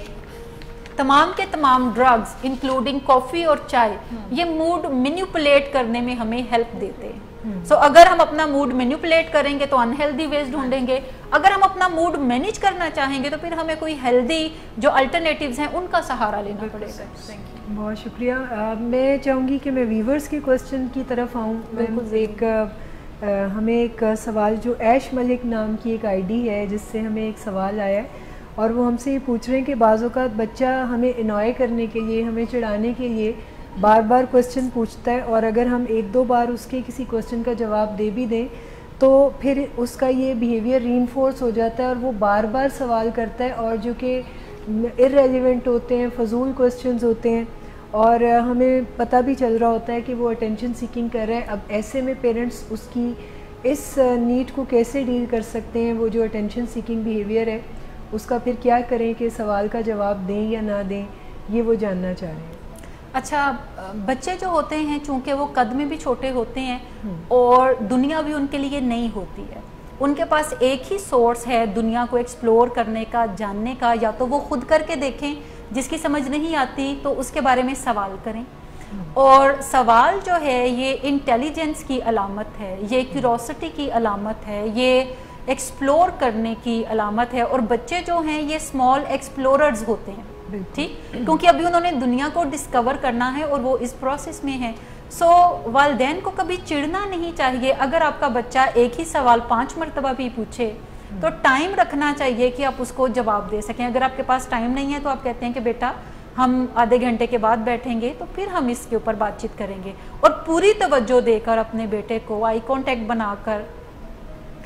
تمام کے تمام ڈرگز انکلوڈنگ کافی اور چائے یہ موڈ مینیپولیٹ کرنے میں ہمیں ہیلپ دیتے ہیں. سو اگر ہم اپنا موڈ مینیپولیٹ کریں گے تو انہیلدی ویز ڈھونڈیں گے, اگر ہم اپنا موڈ مینیج کرنا چاہیں گے تو پھر ہمیں کوئی ہیلدی جو الٹرنیٹیوز ہیں ان کا سہارا لینا پڑے گا. بہت شکریہ. میں چاہوں گی کہ میں ویورز کے کوسچن کی طرف آؤں. ہمیں ایک سوال جو ایش ملک نام کی ایک آئی ڈی ہے جس سے ہمیں ایک سوال آیا ہے, اور وہ ہم سے یہ پوچھ رہے ہیں کہ بعض اوقات بچہ ہمیں انوائے کرنے کے لیے, ہمیں چڑھانے کے لیے بار بار کوسچن پوچھتا ہے, اور اگر ہم 1-2 بار اس کے کسی کوسچن کا جواب دے بھی دیں تو پھر اس کا یہ بیہیویئر ری انفورس ہو جاتا ہے اور وہ بار بار سوال کرتا ہے, اور جو کہ irrelevant ہوتے ہیں, فضول questions ہوتے ہیں, اور ہمیں پتہ بھی چل رہا ہوتا ہے کہ وہ اٹینشن سیکنگ کر رہے ہیں. اب ایسے میں پیرنٹس اس کی اس نیڈ کو کیسے ڈیل کر سکتے ہیں؟ وہ جو اٹینشن سیکنگ بیہیویئر ہے اس کا پھر کیا کریں کہ سوال کا جواب دیں یا نہ دیں, یہ وہ جاننا چاہ رہے ہیں. اچھا, بچے جو ہوتے ہیں چونکہ وہ قد میں بھی چھوٹے ہوتے ہیں اور دنیا بھی ان کے لیے نئی ہوتی ہے, ان کے پاس ایک ہی سورس ہے دنیا کو ایکسپلور کرنے کا, جاننے کا, یا تو وہ خود کر کے دیکھیں, جس کی سمجھ نہیں آتی تو اس کے بارے میں سوال کریں. اور سوال جو ہے یہ انٹیلیجنس کی علامت ہے, یہ کیوروسٹی کی علامت ہے, یہ ایکسپلور کرنے کی علامت ہے. اور بچے جو ہیں یہ اسمال ایکسپلوررز ہوتے ہیں, ٹھیک, کیونکہ ابھی انہوں نے دنیا کو ڈسکور کرنا ہے اور وہ اس پروسیس میں ہیں. سو والدین کو کبھی چڑھنا نہیں چاہیے اگر آپ کا بچہ ایک ہی سوال 5 مرتبہ بھی پوچھے, تو ٹائم رکھنا چاہیے کہ آپ اس کو جواب دے سکیں. اگر آپ کے پاس ٹائم نہیں ہے تو آپ کہتے ہیں کہ بیٹا ہم آدھے گھنٹے کے بعد بیٹھیں گے تو پھر ہم اس کے اوپر بات چیت کریں گے. اور پوری توجہ دے کر اپنے بیٹے کو آئی کانٹیکٹ بنا کر,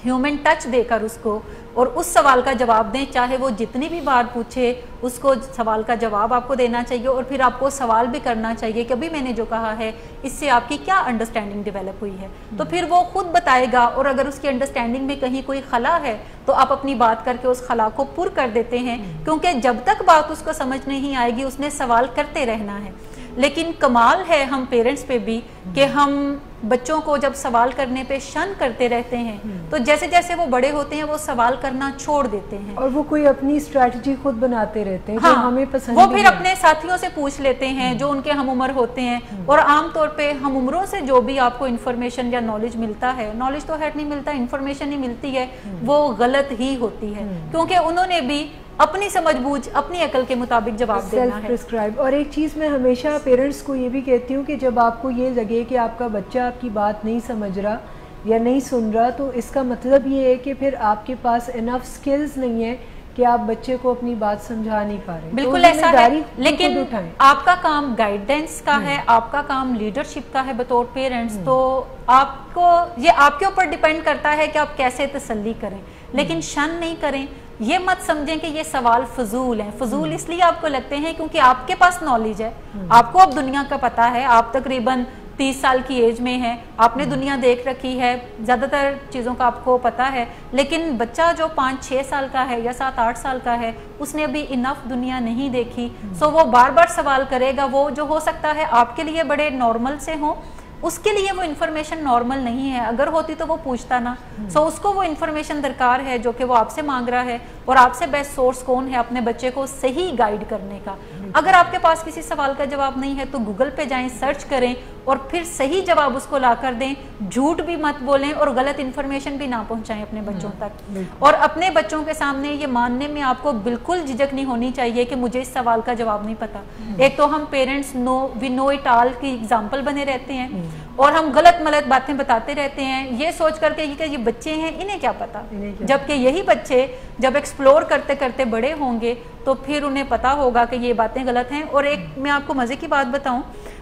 ہیومن ٹچ دے کر اس کو, اور اس سوال کا جواب دیں, چاہے وہ جتنی بھی بار پوچھے اس کو سوال کا جواب آپ کو دینا چاہیے. اور پھر آپ کو سوال بھی کرنا چاہیے کہ ابھی میں نے جو کہا ہے اس سے آپ کی کیا انڈرسٹینڈنگ ڈیولپ ہوئی ہے. تو پھر وہ خود بتائے گا, اور اگر اس کی انڈرسٹینڈنگ میں کہیں کوئی خلا ہے تو آپ اپنی بات کر کے اس خلا کو پر کر دیتے ہیں, کیونکہ جب تک بات اس کو سمجھ نہیں آئے گی اس نے سوال کرتے رہنا ہے. لیکن کمال ہے ہم پیرنٹس پہ بھی کہ ہم بچوں کو جب سوال کرنے پہ شن کرتے رہتے ہیں تو جیسے جیسے وہ بڑے ہوتے ہیں وہ سوال کرنا چھوڑ دیتے ہیں, اور وہ کوئی اپنی اسٹریٹجی خود بناتے رہتے ہیں. ہاں, جو ہمیں پسند وہ پھر اپنے ساتھیوں سے پوچھ لیتے ہیں جو ان کے ہم عمر ہوتے ہیں. اور عام طور پہ ہم عمروں سے جو بھی آپ کو انفارمیشن یا نالج ملتا ہے, نالج تو ہیڈ نہیں ملتا, انفارمیشن ہی ملتی ہے, وہ غلط ہی ہوتی ہے, کیونکہ انہوں نے بھی اپنی سمجھ بوجھ اپنی عقل کے مطابق جواب دینا ہے. اور ایک چیز میں ہمیشہ پیرنٹس کو یہ بھی کہتی ہوں کہ جب آپ کو یہ لگے کہ آپ کا بچہ آپ کی بات نہیں سمجھ رہا یا نہیں سن رہا, تو اس کا مطلب یہ ہے کہ پھر آپ کے پاس انف سکلز نہیں ہے کہ آپ بچے کو اپنی بات سمجھا نہیں پا رہے. بالکل ایسا ہے, لیکن آپ کا کام گائیڈنس کا ہے, آپ کا کام لیڈرشپ کا ہے بطور پیرنٹس. تو آپ کو یہ آپ کے اوپر ڈیپینڈ کرتا ہے کہ آپ کیسے تسلی کریں, لیکن شن نہیں کریں. یہ مت سمجھیں کہ یہ سوال فضول ہیں. فضول اس لیے آپ کو لگتے ہیں کیونکہ آپ کے پاس نالج ہے, آپ کو اب دنیا کا پتہ ہے, آپ تقریباً 30 سال کی ایج میں ہیں, آپ نے دنیا دیکھ رکھی ہے, زیادہ تر چیزوں کا آپ کو پتہ ہے. لیکن بچہ جو 5-6 سال کا ہے یا 7-8 سال کا ہے, اس نے ابھی انف دنیا نہیں دیکھی. سو وہ بار بار سوال کرے گا, وہ جو ہو سکتا ہے آپ کے لیے بڑے نارمل سے ہوں, اس کے لیے وہ انفارمیشن نارمل نہیں ہے. اگر ہوتی تو وہ پوچھتا نا. سو اس کو وہ انفارمیشن درکار ہے جو کہ وہ آپ سے مانگ رہا ہے, اور آپ سے بیسٹ سورس کون ہے اپنے بچے کو صحیح گائیڈ کرنے کا. اگر آپ کے پاس کسی سوال کا جواب نہیں ہے تو گوگل پہ جائیں, سرچ کریں اور پھر صحیح جواب اس کو لا کر دیں. جھوٹ بھی مت بولیں اور غلط انفارمیشن بھی نہ پہنچائیں اپنے بچوں تک. اور اپنے بچوں کے سامنے یہ ماننے میں آپ کو بالکل جھجک نہیں ہونی چاہیے کہ مجھے اس سوال کا جواب نہیں پتا. ایک تو ہم parents we know it all کی ایگزامپل بنے رہتے ہیں, اور ہم غلط ملت باتیں بتاتے رہتے ہیں یہ سوچ کر کے کہ یہ بچے ہیں انہیں کیا پتا, جبکہ یہی بچے جب ایکسپلور کرتے کرتے بڑے ہوں گے تو پھر انہیں پتا ہوگا کہ یہ باتیں غلط ہیں. اور ایک میں آپ کو مزے کی بات بتاؤں,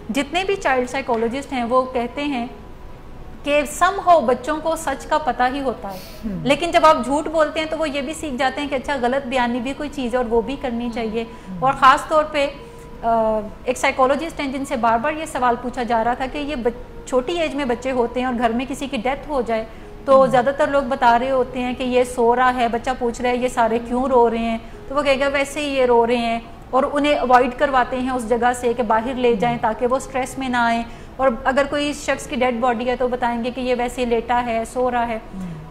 جتنے بھی چائلڈ سائیکولوجسٹ ہیں وہ کہتے ہیں کہ سم ہو بچوں کو سچ کا پتہ ہی ہوتا ہے, لیکن جب آپ جھوٹ بولتے ہیں تو وہ یہ بھی سیکھ جاتے ہیں کہ اچھا غلط بیانی بھی کوئی چیز ہے اور وہ بھی کرنی چاہیے. اور خاص طور پہ ایک سائیکولوجسٹ ہیں جن سے بار بار یہ سوال پوچھا جا رہا تھا کہ یہ چھوٹی ایج میں بچے ہوتے ہیں اور گھر میں کسی کی ڈیتھ ہو جائے تو زیادہ تر لوگ بتا رہے ہوتے ہیں کہ یہ سو رہا ہے, بچہ پوچھ رہا ہے یہ سارے کیوں رو رہے ہیں, تو وہ کہے گا ویسے ہی یہ رو رہے ہیں, اور انہیں اوائڈ کرواتے ہیں اس جگہ سے کہ باہر لے جائیں تاکہ وہ سٹریس میں نہ آئیں. اور اگر کوئی شخص کی ڈیڈ باڈی ہے تو بتائیں گے کہ یہ ویسے لیٹا ہے, سو رہا ہے.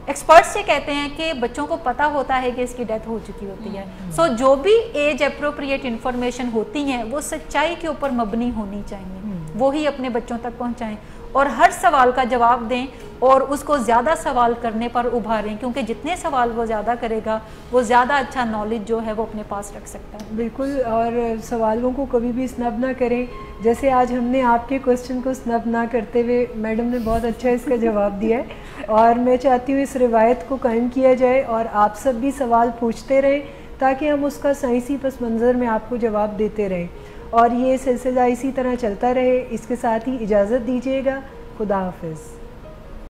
ایکسپرٹس یہ کہتے ہیں کہ بچوں کو پتہ ہوتا ہے کہ اس کی ڈیتھ ہو چکی ہوتی ہے. سو جو بھی ایج اپروپریٹ انفارمیشن ہوتی ہیں وہ سچائی کے اوپر مبنی ہونی چاہیے, وہی اپنے بچوں تک پہنچائیں, اور ہر سوال کا جواب دیں اور اس کو زیادہ سوال کرنے پر ابھاریں, کیونکہ جتنے سوال وہ زیادہ کرے گا وہ زیادہ اچھا نالج جو ہے وہ اپنے پاس رکھ سکتا ہے. بالکل, اور سوالوں کو کبھی بھی سنب نہ کریں. جیسے آج ہم نے آپ کے کوسچن کو سنب نہ کرتے ہوئے میڈم نے بہت اچھا اس کا جواب دیا ہے, اور میں چاہتی ہوں اس روایت کو قائم کیا جائے اور آپ سب بھی سوال پوچھتے رہیں تاکہ ہم اس کا سائنسی پس منظر میں آپ کو جواب دیتے رہیں, اور یہ سلسلہ اسی طرح چلتا رہے. اس کے ساتھ ہی اجازت دیجیے گا. خدا حافظ.